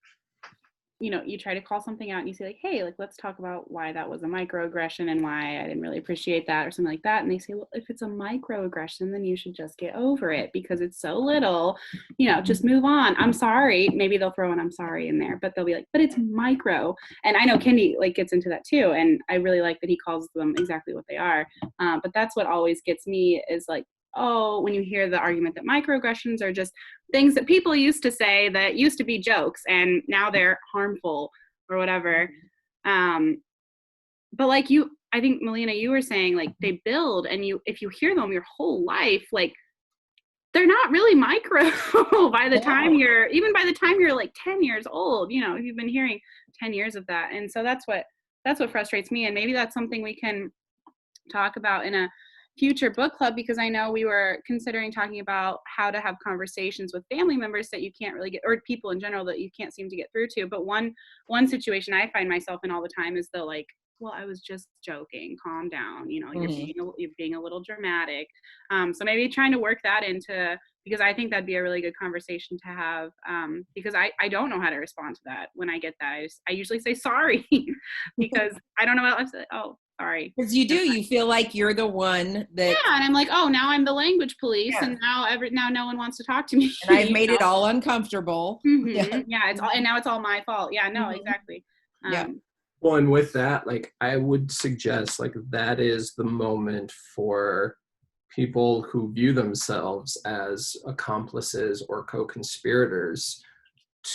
you know, you try to call something out and you say like, hey, like, let's talk about why that was a microaggression and why I didn't really appreciate that or something like that. And they say, well, if it's a microaggression, then you should just get over it because it's so little, you know, just move on. I'm sorry. Maybe they'll throw an I'm sorry in there, but they'll be like, but it's micro. And I know Kendi like gets into that too. And I really like that he calls them exactly what they are. But that's what always gets me is like, oh, when you hear the argument that microaggressions are just things that people used to say that used to be jokes and now they're harmful or whatever. But like I think Melina, you were saying like they build, and if you hear them your whole life, like they're not really micro by the time you're like 10 years old, you know, you've been hearing 10 years of that. And so that's what frustrates me. And maybe that's something we can talk about in a future book club, because I know we were considering talking about how to have conversations with family members that you can't really get, or people in general that you can't seem to get through to. But one situation I find myself in all the time is the like, well, I was just joking, calm down, you know, you're being a little dramatic. So maybe trying to work that into, because I think that'd be a really good conversation to have, because I don't know how to respond to that. When I get that, I usually say sorry because I don't know what else to say. Oh, sorry.
Because you feel like you're the one that.
Yeah, and I'm like, oh, now I'm the language police, and now no one wants to talk to me.
And I've made it all uncomfortable.
Mm-hmm. Yeah, now it's all my fault. Yeah, no, exactly.
Yeah.
Well, and with that, like, I would suggest, like, that is the moment for people who view themselves as accomplices or co-conspirators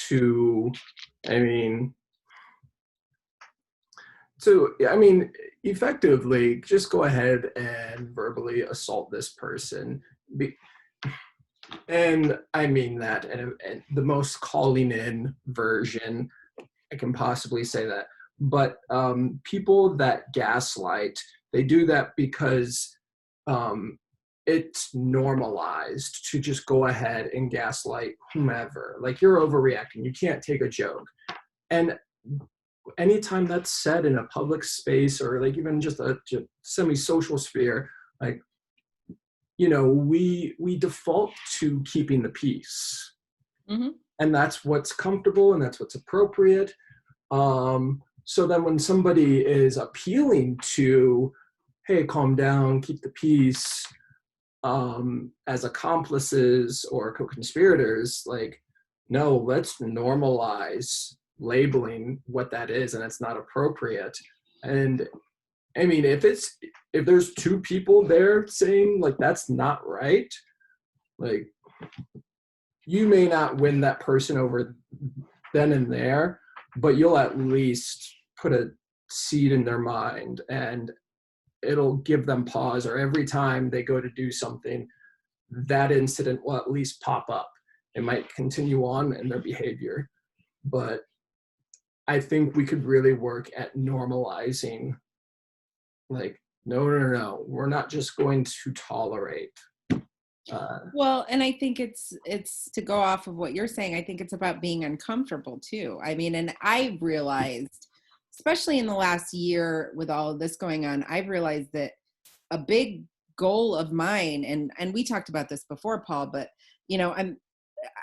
to, effectively just go ahead and verbally assault this person. And I mean that in the most calling in version I can possibly say that. But people that gaslight, they do that because it's normalized to just go ahead and gaslight whomever. Like, you're overreacting. You can't take a joke. And anytime that's said in a public space or like even just a semi-social sphere, like, you know, we default to keeping the peace. Mm-hmm. And that's what's comfortable and that's what's appropriate. So then when somebody is appealing to, hey, calm down, keep the peace, as accomplices or co-conspirators, like, no, let's normalize labeling what that is, and it's not appropriate. And I mean, if there's two people there saying like that's not right, like, you may not win that person over then and there, but you'll at least put a seed in their mind, and it'll give them pause, or every time they go to do something, that incident will at least pop up. It might continue on in their behavior, but I think we could really work at normalizing, like, no, we're not just going to tolerate.
Well, and I think it's to go off of what you're saying, I think it's about being uncomfortable too. I mean, and I realized, especially in the last year with all of this going on, I've realized that a big goal of mine, and we talked about this before, Paul, but you know,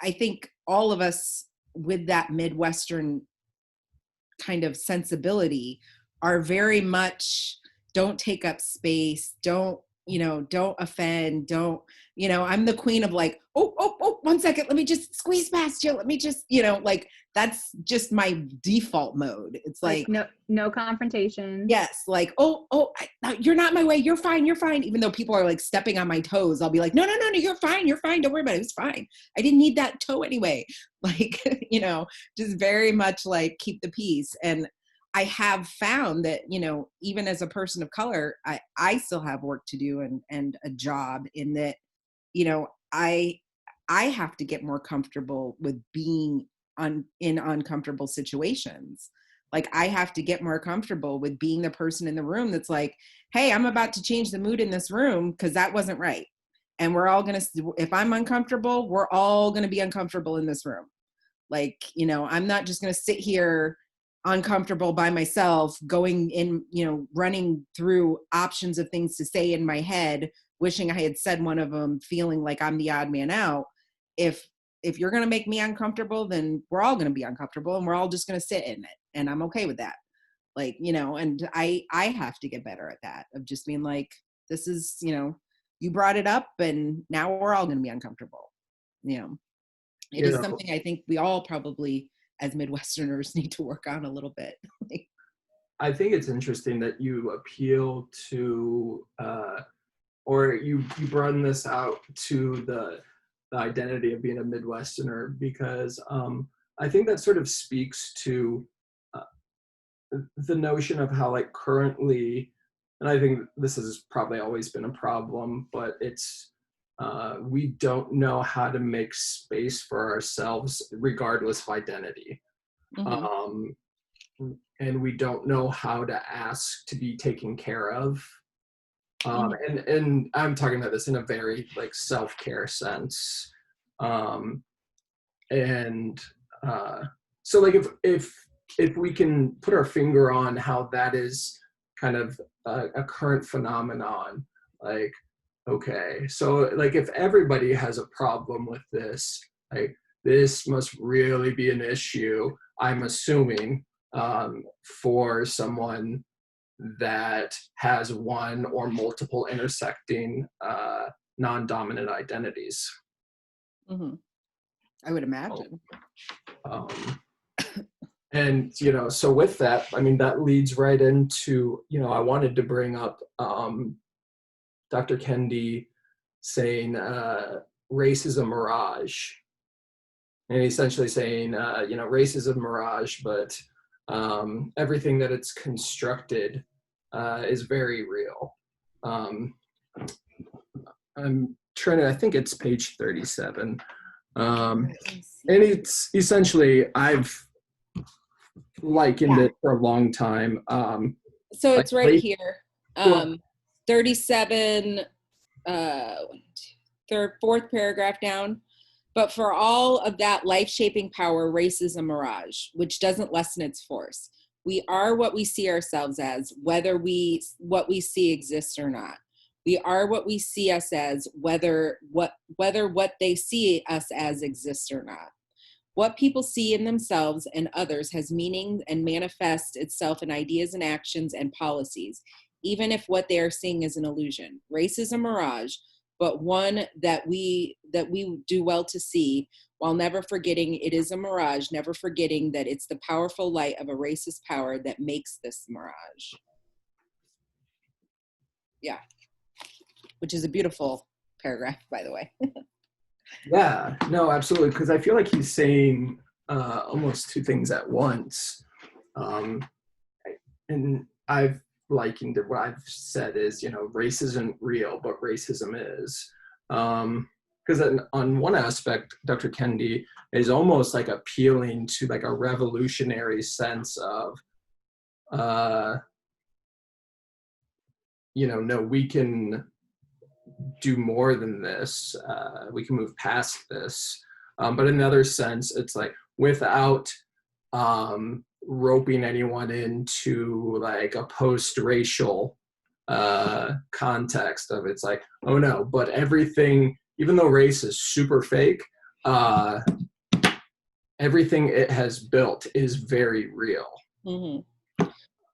I think all of us with that Midwestern kind of sensibility are very much don't take up space, don't offend, I'm the queen of like, oh, 1 second, let me just squeeze past you, let me just, like, that's just my default mode. It's like
no confrontation.
Yes, like, you're not in my way, you're fine, even though people are like stepping on my toes, I'll be like, no, you're fine, don't worry about it, it's fine, I didn't need that toe anyway. Like, just very much like keep the peace. And I have found that, even as a person of color, I still have work to do and a job in that, I have to get more comfortable with being in uncomfortable situations. Like, I have to get more comfortable with being the person in the room that's like, hey, I'm about to change the mood in this room because that wasn't right. And we're all going to, if I'm uncomfortable, we're all going to be uncomfortable in this room. Like, I'm not just going to sit here uncomfortable by myself, going in, running through options of things to say in my head, wishing I had said one of them, feeling like I'm the odd man out. If you're going to make me uncomfortable, then we're all going to be uncomfortable, and we're all just going to sit in it. And I'm okay with that. Like, and I have to get better at that, of just being like, this is, you brought it up and now we're all going to be uncomfortable. It is something I think we all probably as Midwesterners need to work on a little bit.
I think it's interesting that you appeal to, or you broaden this out to the identity of being a Midwesterner, because I think that sort of speaks to the notion of how, like, currently, and I think this has probably always been a problem, but it's we don't know how to make space for ourselves regardless of identity. Mm-hmm. And we don't know how to ask to be taken care of. And I'm talking about this in a very like self-care sense. So like if we can put our finger on how that is kind of a current phenomenon, like, okay, so like if everybody has a problem with this, like, this must really be an issue, I'm assuming, for someone that has one or multiple intersecting non-dominant identities.
Mm-hmm. I would imagine.
And, so with that, I mean, that leads right into, I wanted to bring up Dr. Kendi saying race is a mirage. And essentially saying, race is a mirage, but everything that it's constructed is very real. I'm trying to, I think it's page 37. And it's essentially, I've likened it for a long time.
So it's right here. 37, fourth paragraph down. But for all of that life-shaping power, race is a mirage, which doesn't lessen its force. We are what we see ourselves as, whether what we see exists or not. We are what we see us as, whether what they see us as exists or not. What people see in themselves and others has meaning and manifests itself in ideas and actions and policies, even if what they are seeing is an illusion. Race is a mirage, but one that we do well to see, while never forgetting it is a mirage, never forgetting that it's the powerful light of a racist power that makes this mirage. Yeah, which is a beautiful paragraph, by the way.
Yeah, no, absolutely. Because I feel like he's saying almost two things at once. And I've likened it, what I've said is, race isn't real, but racism is. Because on one aspect, Dr. Kendi is almost like appealing to like a revolutionary sense of, no, we can do more than this. We can move past this. But in another sense, it's like without roping anyone into like a post-racial context of it's like, oh no, but everything, even though race is super fake, everything it has built is very real.
Mm-hmm.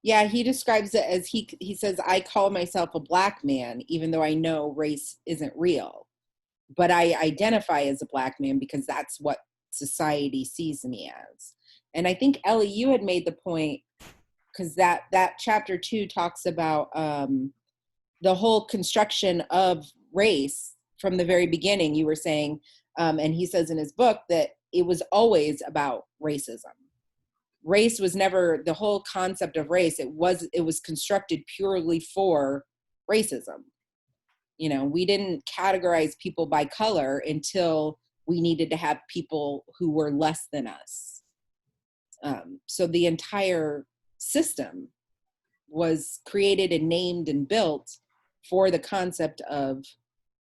Yeah, he describes it as he says, I call myself a Black man, even though I know race isn't real. But I identify as a Black man because that's what society sees me as. And I think, Ellie, you had made the point, because that chapter 2 talks about the whole construction of race from the very beginning. You were saying, and he says in his book that it was always about racism. Race was never the whole concept of race. It was constructed purely for racism. We didn't categorize people by color until we needed to have people who were less than us. So the entire system was created and named and built for the concept of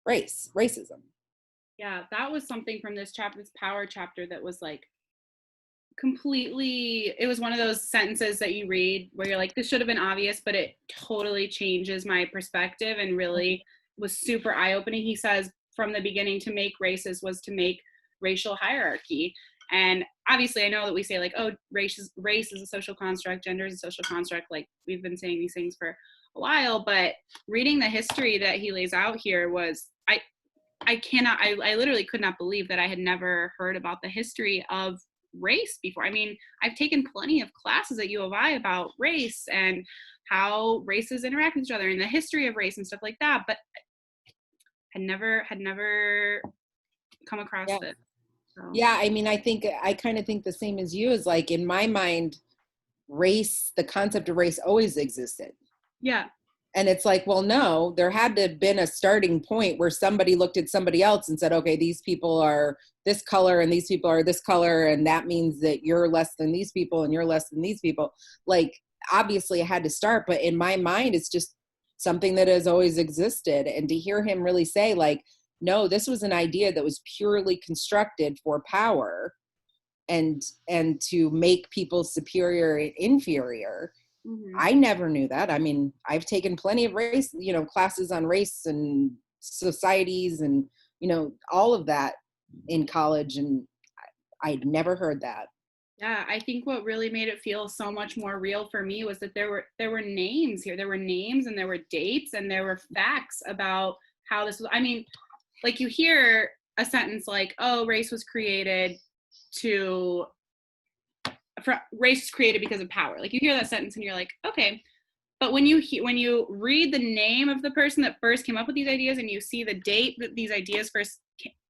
racism.
Yeah, that was something from this power chapter that was like completely, it was one of those sentences that you read where you're like, this should have been obvious, but it totally changes my perspective and really was super eye-opening. He says from the beginning, to make racist was to make racial hierarchy. And obviously I know that we say like, oh, race is a social construct, gender is a social construct, like we've been saying these things for a while, but reading the history that he lays out here was, I literally could not believe that I had never heard about the history of race before. I mean, I've taken plenty of classes at U of I about race and how races interact with each other and the history of race and stuff like that, but had never come across it. So.
Yeah, I mean, I kind of think the same as you, is like, in my mind, race, the concept of race always existed.
Yeah.
And it's like, well, no, there had to have been a starting point where somebody looked at somebody else and said, okay, these people are this color and these people are this color, and that means that you're less than these people and you're less than these people. Like, obviously it had to start, but in my mind, it's just something that has always existed. And to hear him really say like, no, this was an idea that was purely constructed for power and to make people superior and inferior. Mm-hmm. I never knew that. I mean, I've taken plenty of race, classes on race and societies and, all of that in college. And I'd never heard that.
Yeah, I think what really made it feel so much more real for me was that there were names here. There were names and there were dates and there were facts about how this was. I mean, like you hear a sentence like, oh, race was created because of power. Like you hear that sentence and you're like, okay. But when you read the name of the person that first came up with these ideas and you see the date that these ideas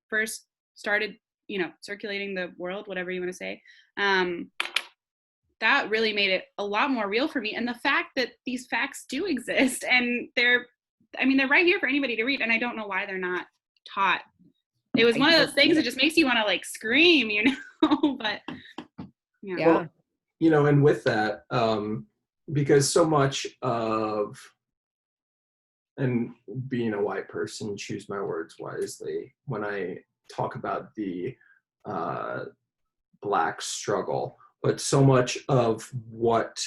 first started, circulating the world, whatever you want to say, that really made it a lot more real for me. And the fact that these facts do exist and they're right here for anybody to read. And I don't know why they're not taught. It was one of those things that just makes you want to like scream, but
yeah. Well, and with that, because so much of, and being a white person, choose my words wisely, when I talk about the Black struggle, but so much of what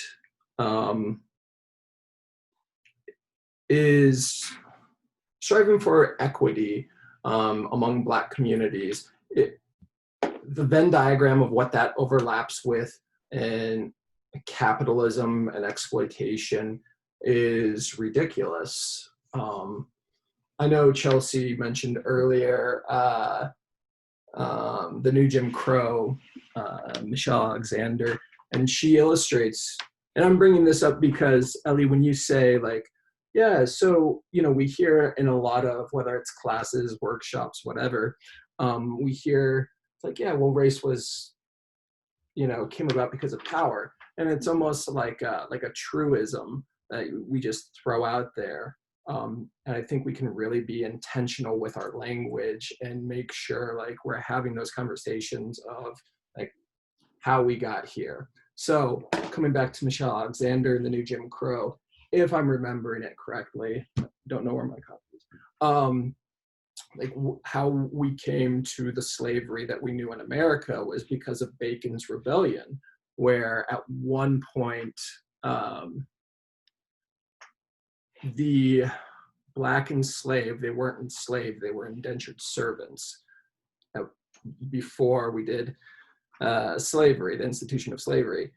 is striving for equity among Black communities, the Venn diagram of what that overlaps with and capitalism and exploitation is ridiculous. I know Chelsea mentioned earlier the new Jim Crow, Michelle Alexander, and she illustrates, and I'm bringing this up because, Ellie, when you say like, yeah, so, we hear in a lot of, whether it's classes, workshops, whatever, we hear it's like, yeah, well, race was, came about because of power. And it's almost like a truism that we just throw out there. And I think we can really be intentional with our language and make sure like we're having those conversations of like how we got here. So coming back to Michelle Alexander and the new Jim Crow, if I'm remembering it correctly, don't know where my copy is. How we came to the slavery that we knew in America was because of Bacon's Rebellion, where at one point the Black enslaved, they weren't enslaved, they were indentured servants. Before we did slavery, the institution of slavery,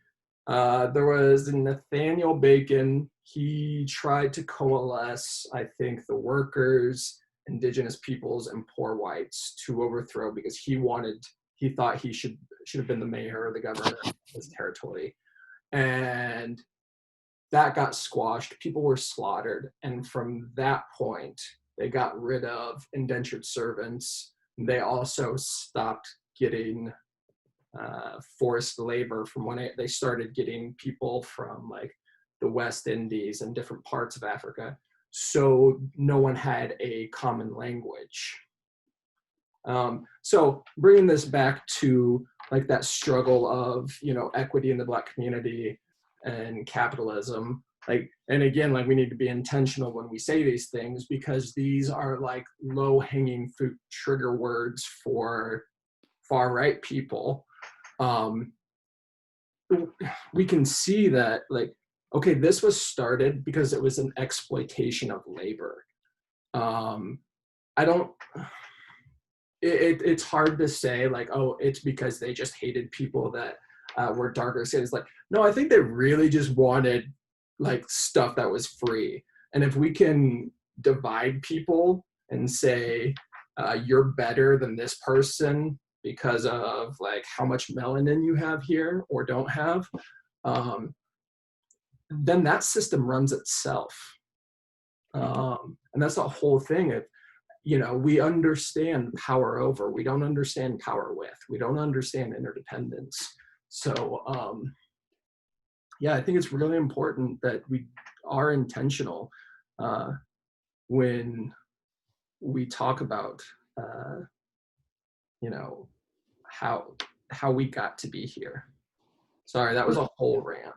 there was Nathaniel Bacon. He tried to coalesce, I think, the workers, indigenous peoples, and poor whites to overthrow, because he thought he should have been the mayor or the governor of his territory. And that got squashed. People were slaughtered. And from that point, they got rid of indentured servants. They also stopped getting forced labor from when they started getting people from like the West Indies and different parts of Africa. So no one had a common language. So bringing this back to like that struggle of, equity in the Black community and capitalism, like, and again, like we need to be intentional when we say these things, because these are like low-hanging fruit trigger words for far-right people. We can see that like, okay, this was started because it was an exploitation of labor. It's hard to say like, oh, it's because they just hated people that were darker skins. Like, no, I think they really just wanted like stuff that was free. And if we can divide people and say, you're better than this person because of like how much melanin you have here or don't have, then that system runs itself. And that's the whole thing. We understand power over, we don't understand power with, we don't understand interdependence. So I think it's really important that we are intentional when we talk about how we got to be here. Sorry, that was a whole rant.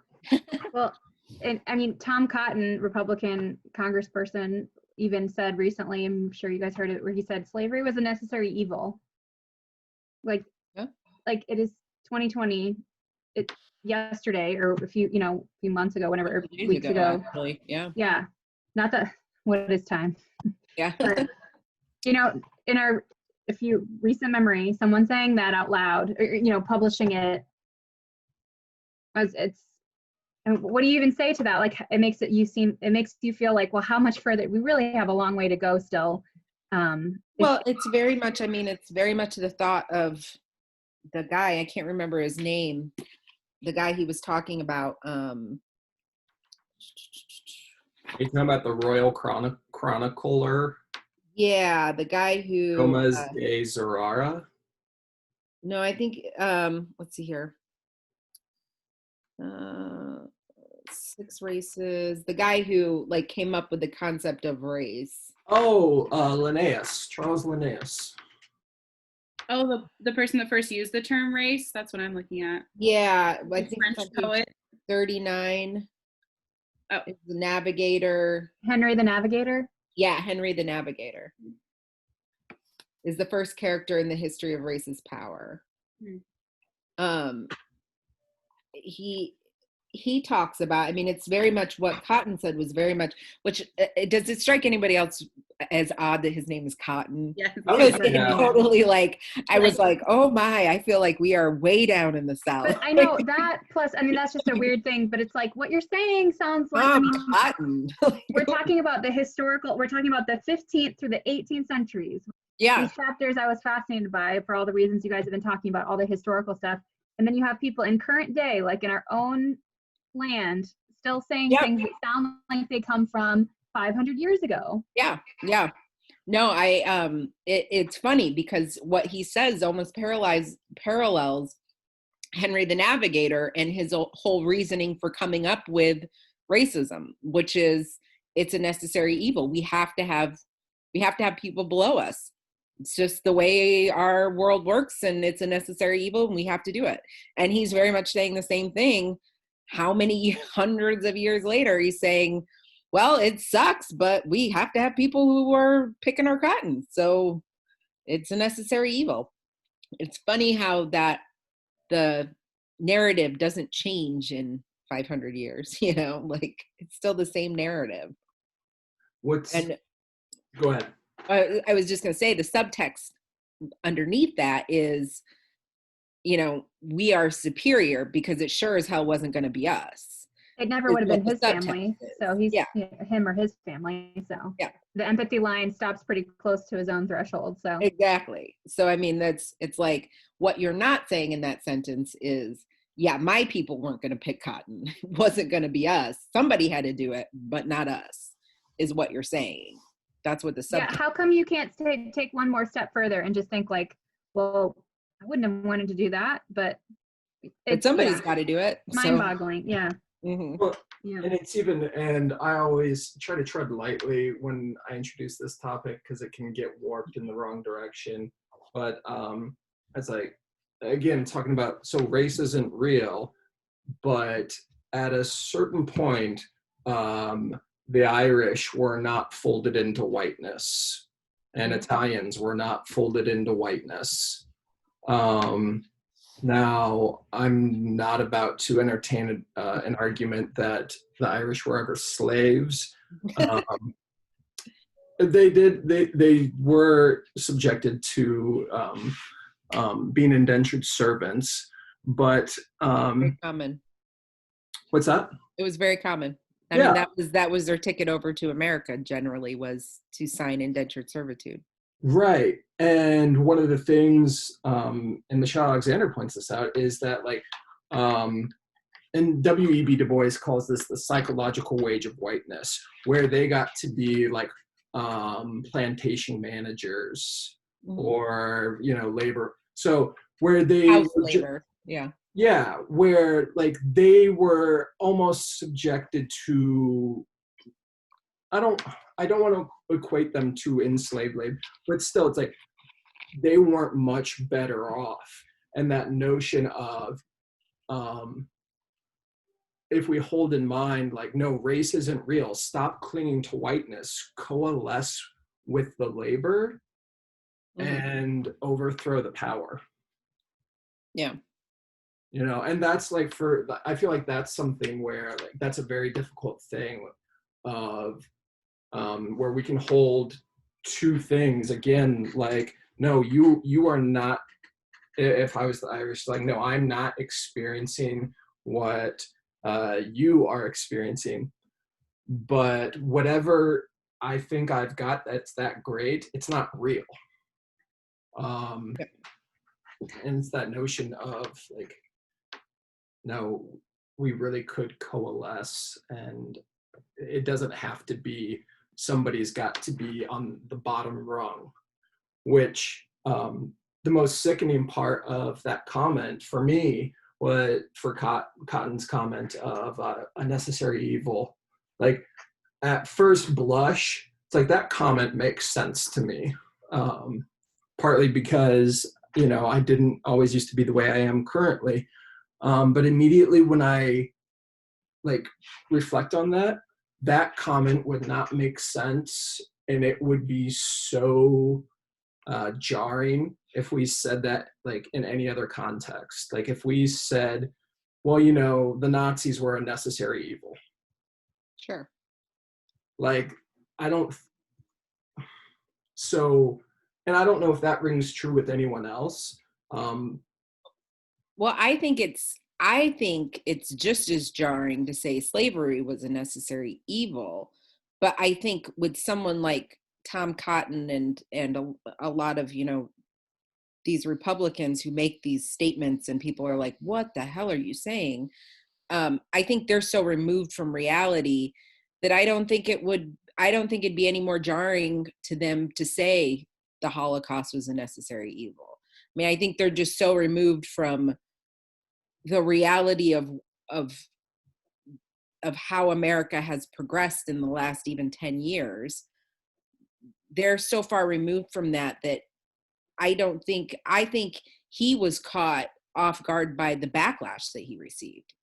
Well, and I mean, Tom Cotton, Republican congressperson, even said recently, I'm sure you guys heard it, where he said slavery was a necessary evil. Like,
yeah.
Like it is 2020. It yesterday or a few months ago, whenever, or weeks ago.
Actually, yeah.
Yeah. Not that what is time.
Yeah.
But, in our recent memory, someone saying that out loud, or, publishing it, and what do you even say to that? Like, it makes you feel like, well, how much further? We really have a long way to go still.
Well, it's very much the thought of the guy, I can't remember his name, the guy he was talking about.
You're talking about the Royal Chronicler?
Yeah, the guy who...
Gomez de Zerara?
No, I think, let's see here. 6 races. The guy who like came up with the concept of race.
Oh, Linnaeus, Charles Linnaeus.
Oh, the person that first used the term race. That's what I'm looking at.
Yeah, I think
French poet.
39.
Oh,
it's the Navigator.
Henry the Navigator.
Yeah, Henry the Navigator is the first character in the history of race's power. He talks about, I mean, it's very much what Cotton said was very much, which does it strike anybody else as odd that his name is Cotton.
Yes.
Because it
Yeah.
totally I was like, oh my, I feel like we are way down in the South.
But I know that plus, I mean, that's just a weird thing, but it's like what you're saying sounds like, I mean,
Cotton.
we're talking about we're talking about the 15th through the 18th centuries.
Yeah.
These chapters I was fascinated by for all the reasons you guys have been talking about, all the historical stuff. And then you have people in current day, like in our own land, still saying things that sound like they come from 500 years ago.
Yeah. Yeah. No, it's funny because what he says almost parallels Henry the Navigator and his whole reasoning for coming up with racism, which is it's a necessary evil. We have to have people below us. It's just the way our world works, and it's a necessary evil, and we have to do it. And he's very much saying the same thing. How many hundreds of years later, he's saying, well, it sucks, but we have to have people who are picking our cotton. So it's a necessary evil. It's funny how that the narrative doesn't change in 500 years, it's still the same narrative.
Go ahead.
I was just going to say the subtext underneath that is, we are superior because it sure as hell wasn't going to be us.
It never would have been his family. So he's him or his family. So the empathy line stops pretty close to his own threshold. So
exactly. So, I mean, it's like what you're not saying in that sentence is, my people weren't going to pick cotton. It wasn't going to be us. Somebody had to do it, but not us, is what you're saying. That's what the subtext.
How come you can't take one more step further and just think like, well, I wouldn't have wanted to do that, but
somebody's got to do it.
Mind-boggling. Yeah.
Mm-hmm.
Well, and I always try to tread lightly when I introduce this topic because it can get warped in the wrong direction. But it's like, again, talking about, so race isn't real, but at a certain point, the Irish were not folded into whiteness, and Italians were not folded into whiteness. Now, I'm not about to entertain an argument that the Irish were ever slaves. They were subjected to being indentured servants, but
very common.
What's that?
It was very common. I mean, that was their ticket over to America. Generally, was to sign indentured servitude. Right.
And one of the things, and Michelle Alexander points this out, is that and W.E.B. Du Bois calls this the psychological wage of whiteness, where they got to be plantation managers or, labor. So where they
house labor.
Yeah, where they were almost subjected to, I don't want to equate them to enslaved labor, but still it's like they weren't much better off. And that notion of, if we hold in mind, no, race isn't real, stop clinging to whiteness, coalesce with the labor and overthrow the power.
Yeah.
And that's I feel like that's something where that's a very difficult thing of where we can hold two things again, no, you are not, if I was the Irish, no, I'm not experiencing what you are experiencing, but whatever I think I've got that's that great, it's not real. And it's that notion of no, we really could coalesce, and it doesn't have to be somebody's got to be on the bottom rung, which the most sickening part of that comment for me was for Cotton's comment of a necessary evil. At first blush, it's that comment makes sense to me, partly because, I didn't always used to be the way I am currently. But immediately when I reflect on that comment would not make sense, and it would be so jarring if we said that in any other context. If we said, well, the Nazis were a necessary evil.
Sure.
I don't. So, and I don't know if that rings true with anyone else.
Well, I think it's just as jarring to say slavery was a necessary evil, but I think with someone like Tom Cotton and a lot of, you know, these Republicans who make these statements and people are like, what the hell are you saying? I think they're so removed from reality that I don't think it'd be any more jarring to them to say the Holocaust was a necessary evil. I mean, I think they're just so removed from the reality of how America has progressed in the last even 10 years. They're so far removed from that I think he was caught off guard by the backlash that he received.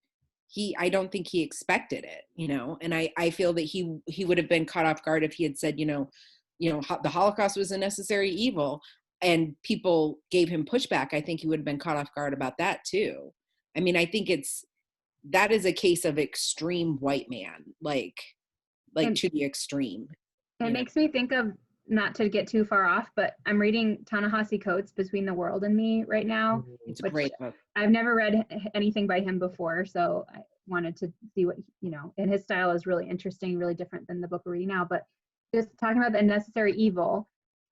I don't think he expected it, you know, and I feel that he would have been caught off guard if he had said, you know, the Holocaust was a necessary evil and people gave him pushback. I think he would have been caught off guard about that too. I mean, I think that is a case of extreme white man, like
And
to the extreme.
it makes me think of, not to get too far off, but I'm reading Ta-Nehisi Coates' Between the World and Me right now.
It's a great book.
I've never read anything by him before, so I wanted to see what, you know, and his style is really interesting, really different than the book we're reading now. But just talking about the necessary evil,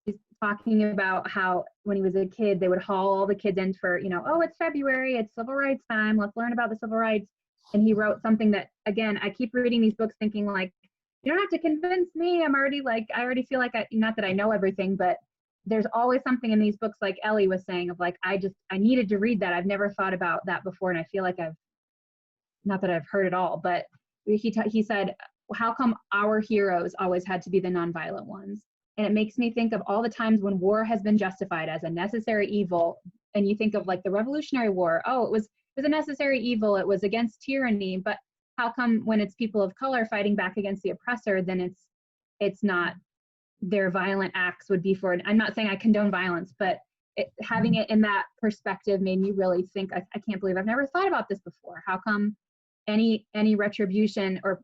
he's talking about how when he was a kid, they would haul all the kids in for, you know, oh, it's February, it's civil rights time, let's learn about the civil rights. And he wrote something that, again, I keep reading these books thinking like, you don't have to convince me. I already feel like not that I know everything, but there's always something in these books, like Ellie was saying, of like, I needed to read that. I've never thought about that before. And I feel like not that I've heard it all, but he said, how come our heroes always had to be the nonviolent ones? And it makes me think of all the times when war has been justified as a necessary evil. And you think of like the Revolutionary War. Oh, it was a necessary evil. It was against tyranny. But how come when it's people of color fighting back against the oppressor, then it's not, their violent acts would be for it? I'm not saying I condone violence, but having it in that perspective made me really think, I can't believe I've never thought about this before. How come any retribution or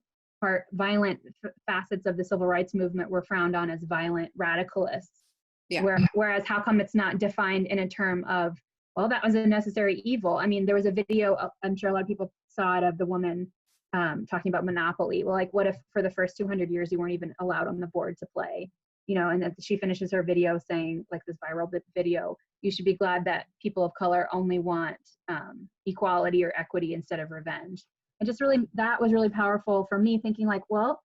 violent facets of the civil rights movement were frowned on as violent radicalists?
Yeah.
Whereas how come it's not defined in a term of, well, that was a necessary evil? I mean, there was a video, I'm sure a lot of people saw it, of the woman talking about Monopoly. Well, like, what if for the first 200 years you weren't even allowed on the board to play? You know, and that she finishes her video saying, like this viral video, you should be glad that people of color only want equality or equity instead of revenge. And just really, that was really powerful for me, thinking like, well,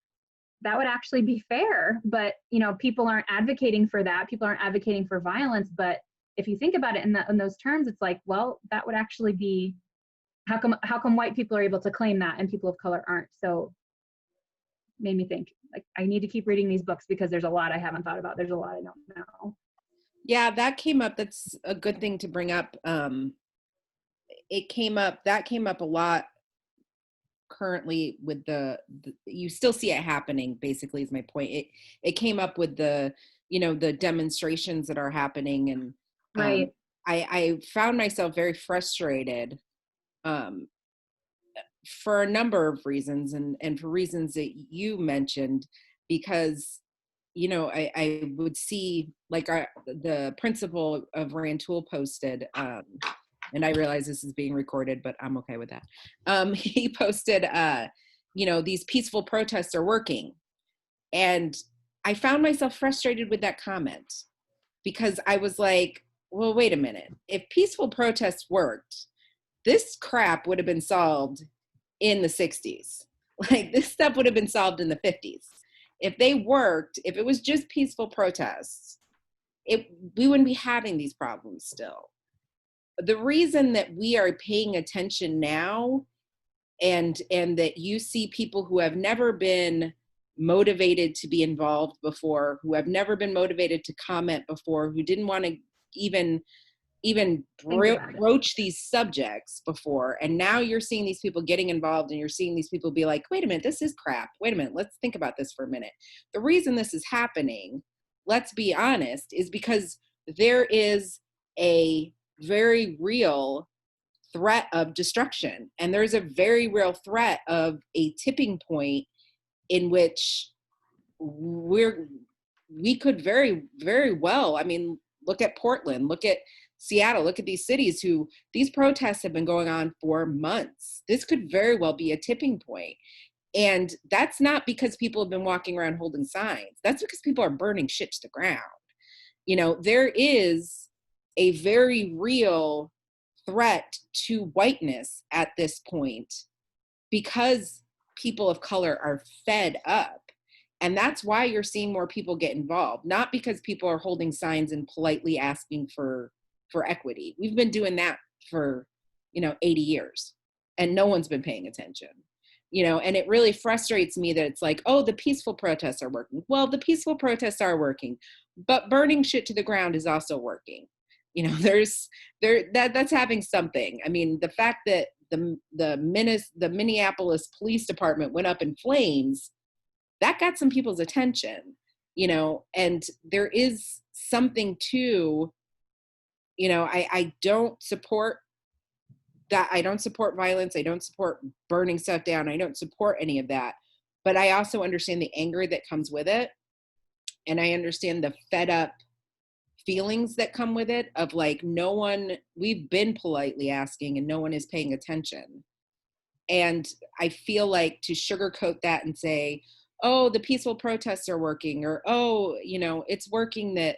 that would actually be fair. But, you know, people aren't advocating for that. People aren't advocating for violence. But if you think about it in those terms, it's like, well, that would actually be, how come white people are able to claim that and people of color aren't? So made me think, like, I need to keep reading these books because there's a lot I haven't thought about. There's a lot I don't know.
Yeah, that came up. That's a good thing to bring up. That came up a lot currently with you still see it happening, basically, is my point. It came up with the demonstrations that are happening. And
right.
I found myself very frustrated for a number of reasons, and for reasons that you mentioned, because, you know, I would see, like, the principal of Rantoul posted, and I realize this is being recorded, but I'm okay with that. He posted, these peaceful protests are working. And I found myself frustrated with that comment, because I was like, well, wait a minute. If peaceful protests worked, this crap would have been solved in the 60s. Like, this stuff would have been solved in the 50s. If they worked, if it was just peaceful protests, we wouldn't be having these problems still. The reason that we are paying attention now, and that you see people who have never been motivated to be involved before, who have never been motivated to comment before, who didn't want to even broach these subjects before, and now you're seeing these people getting involved, and you're seeing these people be like, wait a minute, this is crap. Wait a minute, let's think about this for a minute. The reason this is happening, let's be honest, is because there is a very real threat of destruction, and there's a very real threat of a tipping point in which we could very, very well, I mean, look at Portland, look at Seattle, look at these cities these protests have been going on for months. This could very well be a tipping point. And that's not because people have been walking around holding signs. That's because people are burning shit to the ground. There is a very real threat to whiteness at this point because people of color are fed up. And that's why you're seeing more people get involved, not because people are holding signs and politely asking for equity. We've been doing that for, 80 years and no one's been paying attention, and it really frustrates me that it's like, oh, the peaceful protests are working. Well, the peaceful protests are working, but burning shit to the ground is also working. That's having something. I mean, the fact that the Minneapolis Police Department went up in flames, that got some people's attention, and there is something to, I don't support that. I don't support violence. I don't support burning stuff down. I don't support any of that. But I also understand the anger that comes with it. And I understand the fed up feelings that come with it of like, we've been politely asking and no one is paying attention. And I feel like to sugarcoat that and say, oh, the peaceful protests are working, or, oh, it's working that,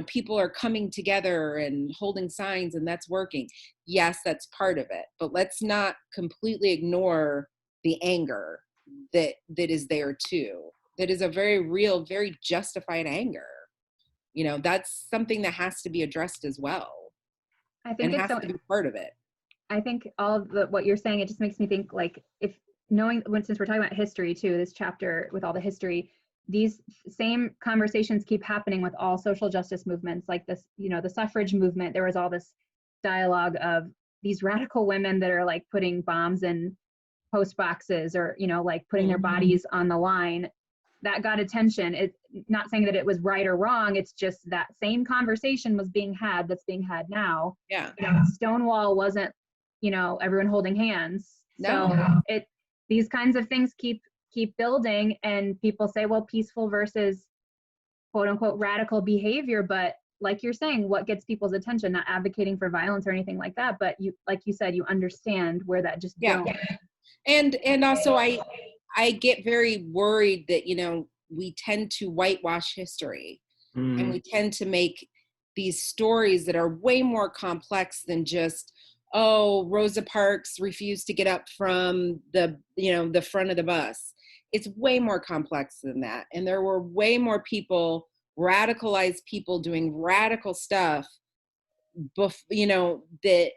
people are coming together and holding signs and that's working. Yes, that's part of it. But let's not completely ignore the anger that is there too. That is a very real, very justified anger. That's something that has to be addressed as well.
I think
and
it's
has to be part of it.
I think all of what you're saying, it just makes me think like, if since we're talking about history too, this chapter with all the history, these same conversations keep happening with all social justice movements like this, the suffrage movement. There was all this dialogue of these radical women that are like putting bombs in post boxes or, like putting their bodies on the line. That got attention. It's not saying that it was right or wrong. It's just that same conversation was being had that's being had now.
Yeah.
Stonewall wasn't, everyone holding hands.
No.
So these kinds of things keep building, and people say, well, peaceful versus quote unquote radical behavior. But like you're saying, what gets people's attention, not advocating for violence or anything like that, but like you said, you understand where that just don't.
And also I get very worried that, we tend to whitewash history and we tend to make these stories that are way more complex than just, oh, Rosa Parks refused to get up from the front of the bus. It's way more complex than that. And there were way more people, radicalized people doing radical stuff, that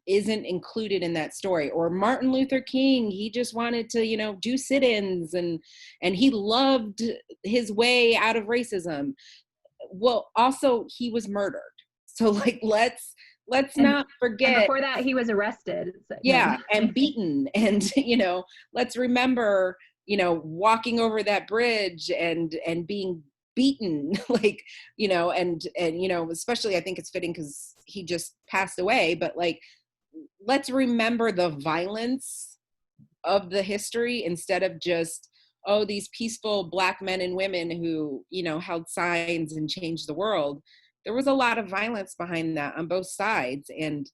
isn't included in that story. Or Martin Luther King, he just wanted to, do sit-ins and he loved his way out of racism. Well, also he was murdered. So like, let's not forget.
And before that, he was arrested. So,
and beaten. And, let's remember, walking over that bridge and being beaten, like, and especially I think it's fitting because he just passed away, but like, let's remember the violence of the history instead of just, oh, these peaceful Black men and women who, held signs and changed the world. There was a lot of violence behind that on both sides. And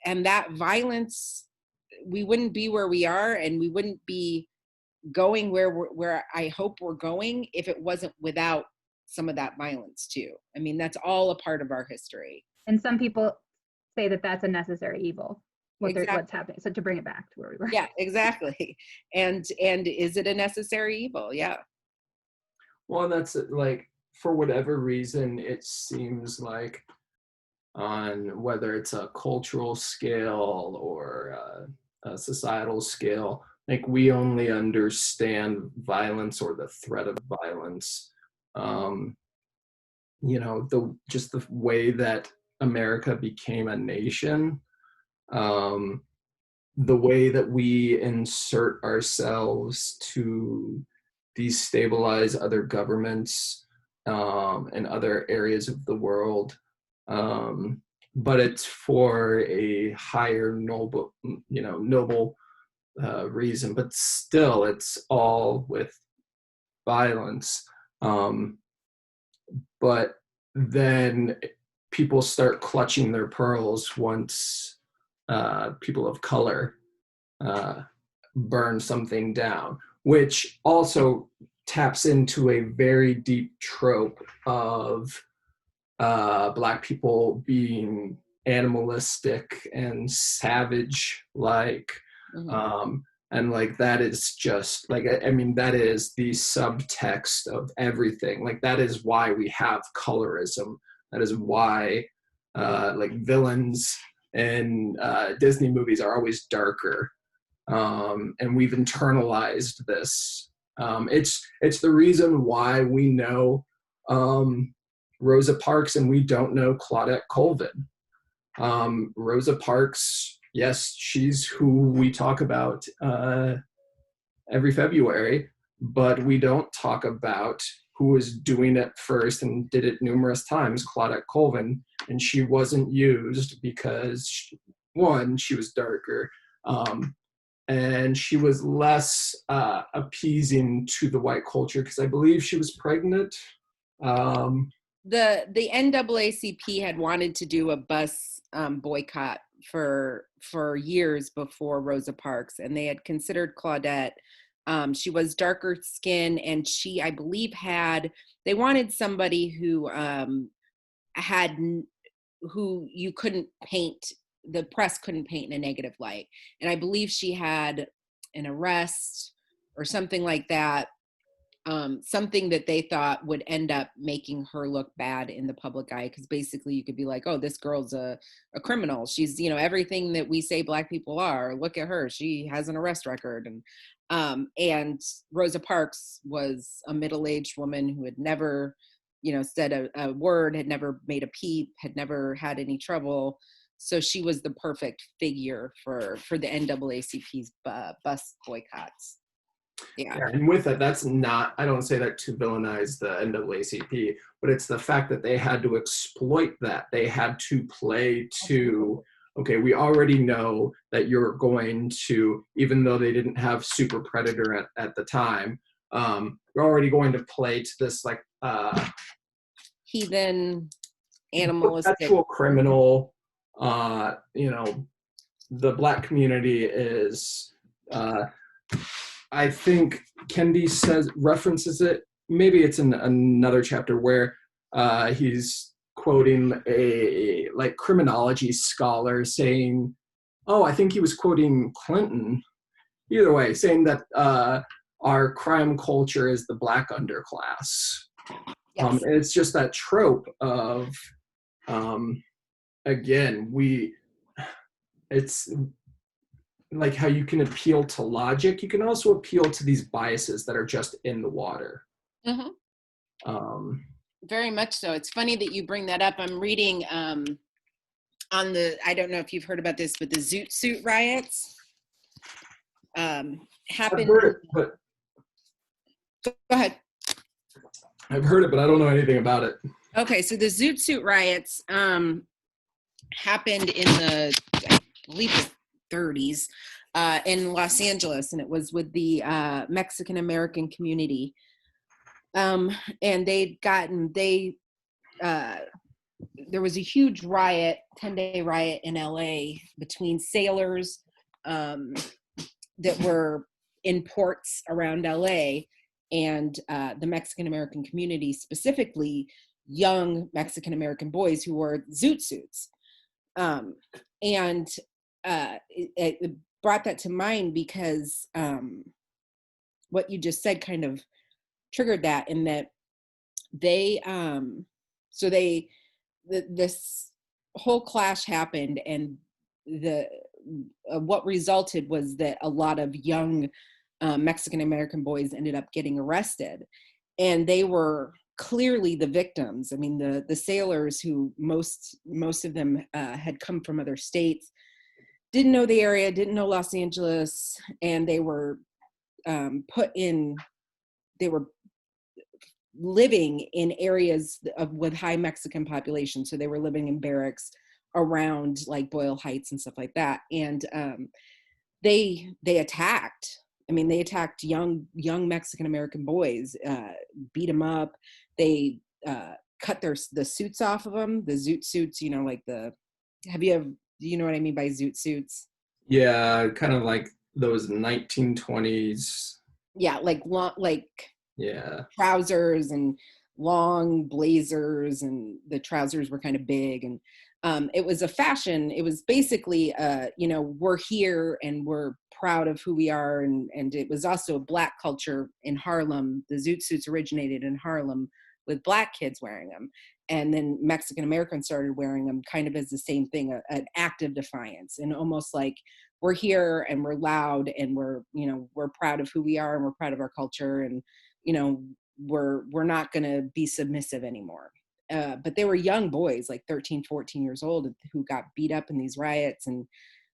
that violence, we wouldn't be where we are, and we wouldn't be going where I hope we're going if it wasn't without some of that violence too. I mean, that's all a part of our history.
And some people say that that's a necessary evil.
Exactly.
What's happening. So to bring it back to where we were.
Yeah, exactly. And is it a necessary evil? Yeah.
Well, that's like, for whatever reason, it seems like on whether it's a cultural scale or a societal scale, like we only understand violence or the threat of violence, just the way that America became a nation, the way that we insert ourselves to destabilize other governments in other areas of the world, but it's for a higher noble reason. But still, it's all with violence. But then people start clutching their pearls once people of color burn something down, which also taps into a very deep trope of Black people being animalistic and savage, like, and like that is just like, I mean, that is the subtext of everything. Like that is why we have colorism. That is why like villains in Disney movies are always darker. And we've internalized this. It's the reason why we know Rosa Parks and we don't know Claudette Colvin. Rosa Parks, yes, she's who we talk about every February, but we don't talk about who was doing it first and did it numerous times, Claudette Colvin, and she wasn't used because, one, she was darker, and she was less appeasing to the white culture because I believe she was pregnant.
The NAACP had wanted to do a bus boycott for years before Rosa Parks, and they had considered Claudette. She was darker skin, and she, I believe, they wanted somebody who who you couldn't paint, the press couldn't paint in a negative light. And I believe she had an arrest or something like that. Something that they thought would end up making her look bad in the public eye, because basically you could be like, oh, this girl's a criminal. She's, everything that we say Black people are. Look at her. She has an arrest record. And Rosa Parks was a middle-aged woman who had never, said a word, had never made a peep, had never had any trouble. So she was the perfect figure for the NAACP's bus boycotts. Yeah,
and with it, that's not, I don't say that to villainize the NAACP, but it's the fact that they had to exploit that. They had to play to, okay, we already know that you're going to, even though they didn't have Super Predator at the time, we're already going to play to this like
heathen, animalistic,
actual criminal. The Black community is I think Kendi references it. Maybe it's in another chapter where he's quoting a like criminology scholar saying, oh, I think he was quoting Clinton. Either way, saying that our crime culture is the Black underclass.
Yes.
It's just that trope of, again, it's like how you can appeal to logic, you can also appeal to these biases that are just in the water.
Very much so. It's funny that you bring that up. I'm reading on I don't know if you've heard about this, but the Zoot Suit riots happened.
I've heard it, but
Go ahead.
I've heard it, but I don't know anything about it.
Okay, so the Zoot Suit riots happened in the, I believe, the 30s in Los Angeles, and it was with the Mexican American community. And there was a huge riot, 10-day riot in LA between sailors that were in ports around LA and the Mexican American community, specifically young Mexican American boys who wore zoot suits. It brought that to mind because what you just said kind of triggered that, in that this whole clash happened, and what resulted was that a lot of young Mexican American boys ended up getting arrested, and they were clearly the victims. I mean, the sailors, who most of them had come from other states, didn't know the area, didn't know Los Angeles, and they were they were living in areas with high Mexican population. So they were living in barracks around like Boyle Heights and stuff like that. And they attacked I mean, they attacked young Mexican American boys, beat them up. They cut the suits off of them, the zoot suits. You know, like do you know what I mean by zoot suits?
Yeah, kind of like those 1920s.
Yeah, like long,
Yeah,
trousers and long blazers, and the trousers were kind of big, and it was a fashion. It was basically, we're here and we're proud of who we are, and it was also a Black culture in Harlem. The zoot suits originated in Harlem with Black kids wearing them, and then Mexican Americans started wearing them kind of as the same thing, an act of defiance, and almost like we're here and we're loud and we're proud of who we are and we're proud of our culture, and we're not going to be submissive anymore. But they were young boys, like 13, 14 years old, who got beat up in these riots, and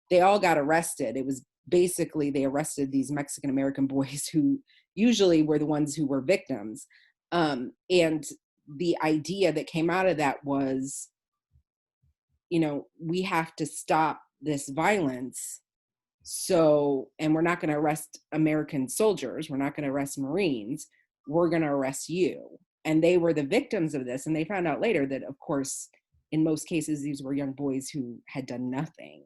they all got arrested. It was basically, they arrested these Mexican American boys who usually were the ones who were victims. And the idea that came out of that was, we have to stop this violence. And we're not going to arrest American soldiers. We're not going to arrest Marines. We're going to arrest you. And they were the victims of this. And they found out later that, of course, in most cases, these were young boys who had done nothing.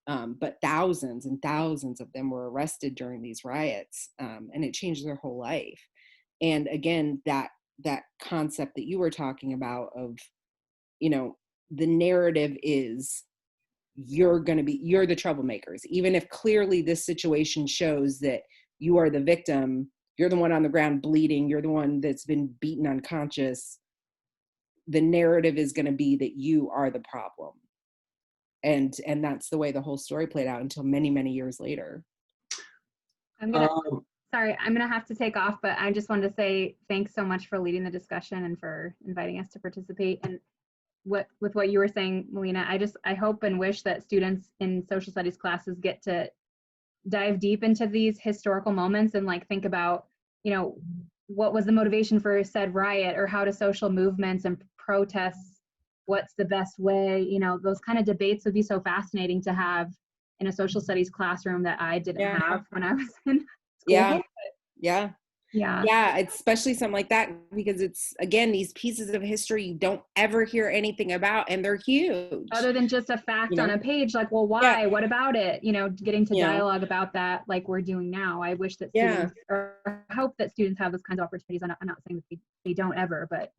But thousands and thousands of them were arrested during these riots. And it changed their whole life. And again, that concept that you were talking about of, the narrative is you're the troublemakers. Even if clearly this situation shows that you are the victim, you're the one on the ground bleeding, you're the one that's been beaten unconscious, the narrative is going to be that you are the problem. And that's the way the whole story played out until many, many years later.
I'm going to have to take off, but I just wanted to say thanks so much for leading the discussion and for inviting us to participate. And with what you were saying, Melina, I hope and wish that students in social studies classes get to dive deep into these historical moments and think about, what was the motivation for said riot, or how do social movements and protests, what's the best way, those kind of debates would be so fascinating to have in a social studies classroom that I didn't have when I was in school. Yeah, especially something like that, because it's, again, these pieces of history you don't ever hear anything about, and they're huge. Other than just a fact on a page, well, why? What about it? Getting to dialogue about that like we're doing now. I wish that students, or hope that students have those kinds of opportunities. I'm not saying that they don't ever, but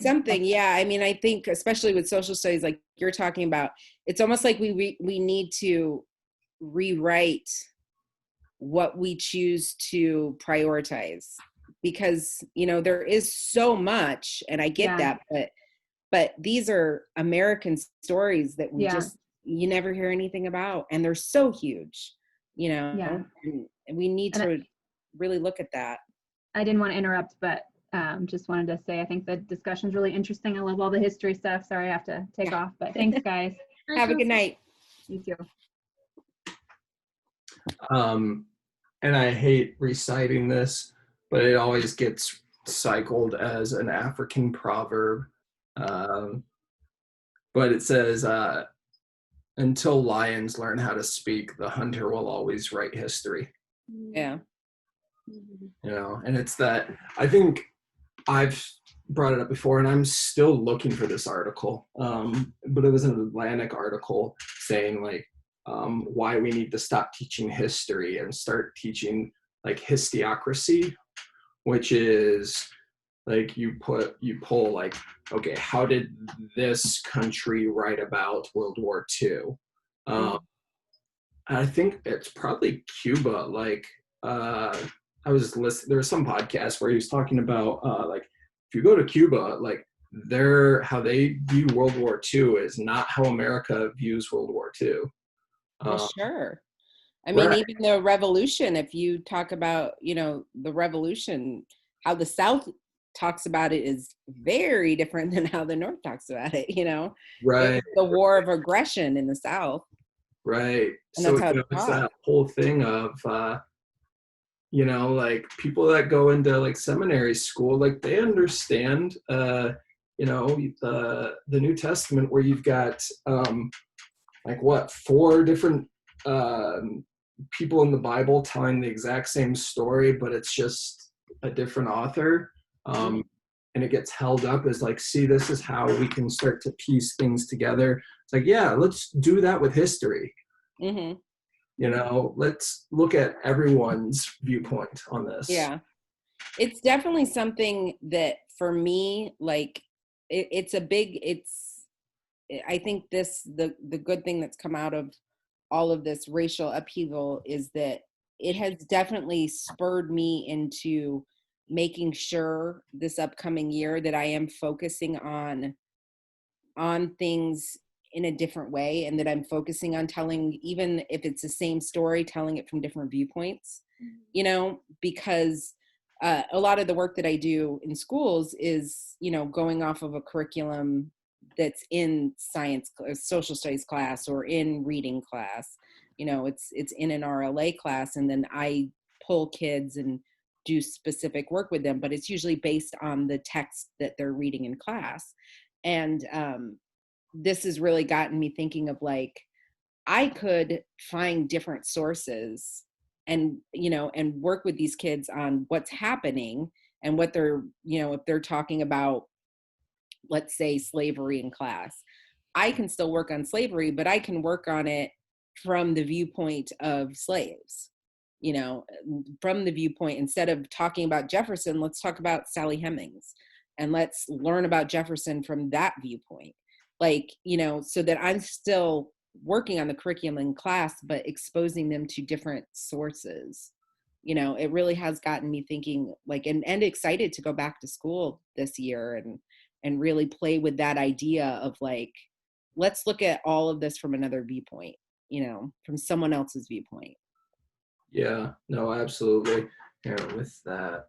something, I mean, I think especially with social studies, like you're talking about, it's almost like we need to rewrite what we choose to prioritize, because there is so much, and I get that, but these are American stories that you never hear anything about, and they're so huge, and we need to really look at that.
I didn't want to interrupt, but just wanted to say I think the discussion's really interesting. I love all the history stuff. Sorry I have to take off, but thanks, guys.
Have a good night.
You too.
And I hate reciting this, but it always gets cycled as an African proverb. But it says, until lions learn how to speak, the hunter will always write history.
Yeah.
And it's that, I think I've brought it up before, and I'm still looking for this article. But it was an Atlantic article saying why we need to stop teaching history and start teaching histiocracy, which is you pull okay, how did this country write about World War II? I think it's probably Cuba. I was listening, there was some podcast where he was talking about if you go to Cuba, how they view World War II is not how America views World War II.
Well, sure. I mean, even the revolution, if you talk about, the revolution, how the South talks about it is very different than how the North talks about it,
Right.
The war of aggression in the South.
Right.
And
so
that's how
it's that whole thing of, people that go into seminary school, they understand, the New Testament, where you've got, 4 different people in the Bible telling the exact same story, but it's just a different author. And it gets held up as like, see, this is how we can start to piece things together. It's like, yeah, let's do that with history.
Mm-hmm.
You know, let's look at everyone's viewpoint on this.
Yeah. It's definitely something that for me, like I think the good thing that's come out of all of this racial upheaval is that it has definitely spurred me into making sure this upcoming year that I am focusing on things in a different way, and that I'm focusing on telling, even if it's the same story, telling it from different viewpoints, you know, because a lot of the work that I do in schools is, you know, going off of a curriculum that's in science, social studies class, or in reading class. You know, it's in an RLA class, and then I pull kids and do specific work with them, but it's usually based on the text that they're reading in class. And this has really gotten me thinking of like, I could find different sources and, you know, and work with these kids on what's happening and what they're, you know, if they're talking about, let's say, slavery in class, I can still work on slavery, but I can work on it from the viewpoint of slaves, you know, from the viewpoint, instead of talking about Jefferson, let's talk about Sally Hemings, and let's learn about Jefferson from that viewpoint. Like, you know, so that I'm still working on the curriculum in class, but exposing them to different sources. You know, it really has gotten me thinking, like, and excited to go back to school this year and really play with that idea of like, let's look at all of this from another viewpoint, you know, from someone else's viewpoint.
Yeah, no, absolutely. Here with that,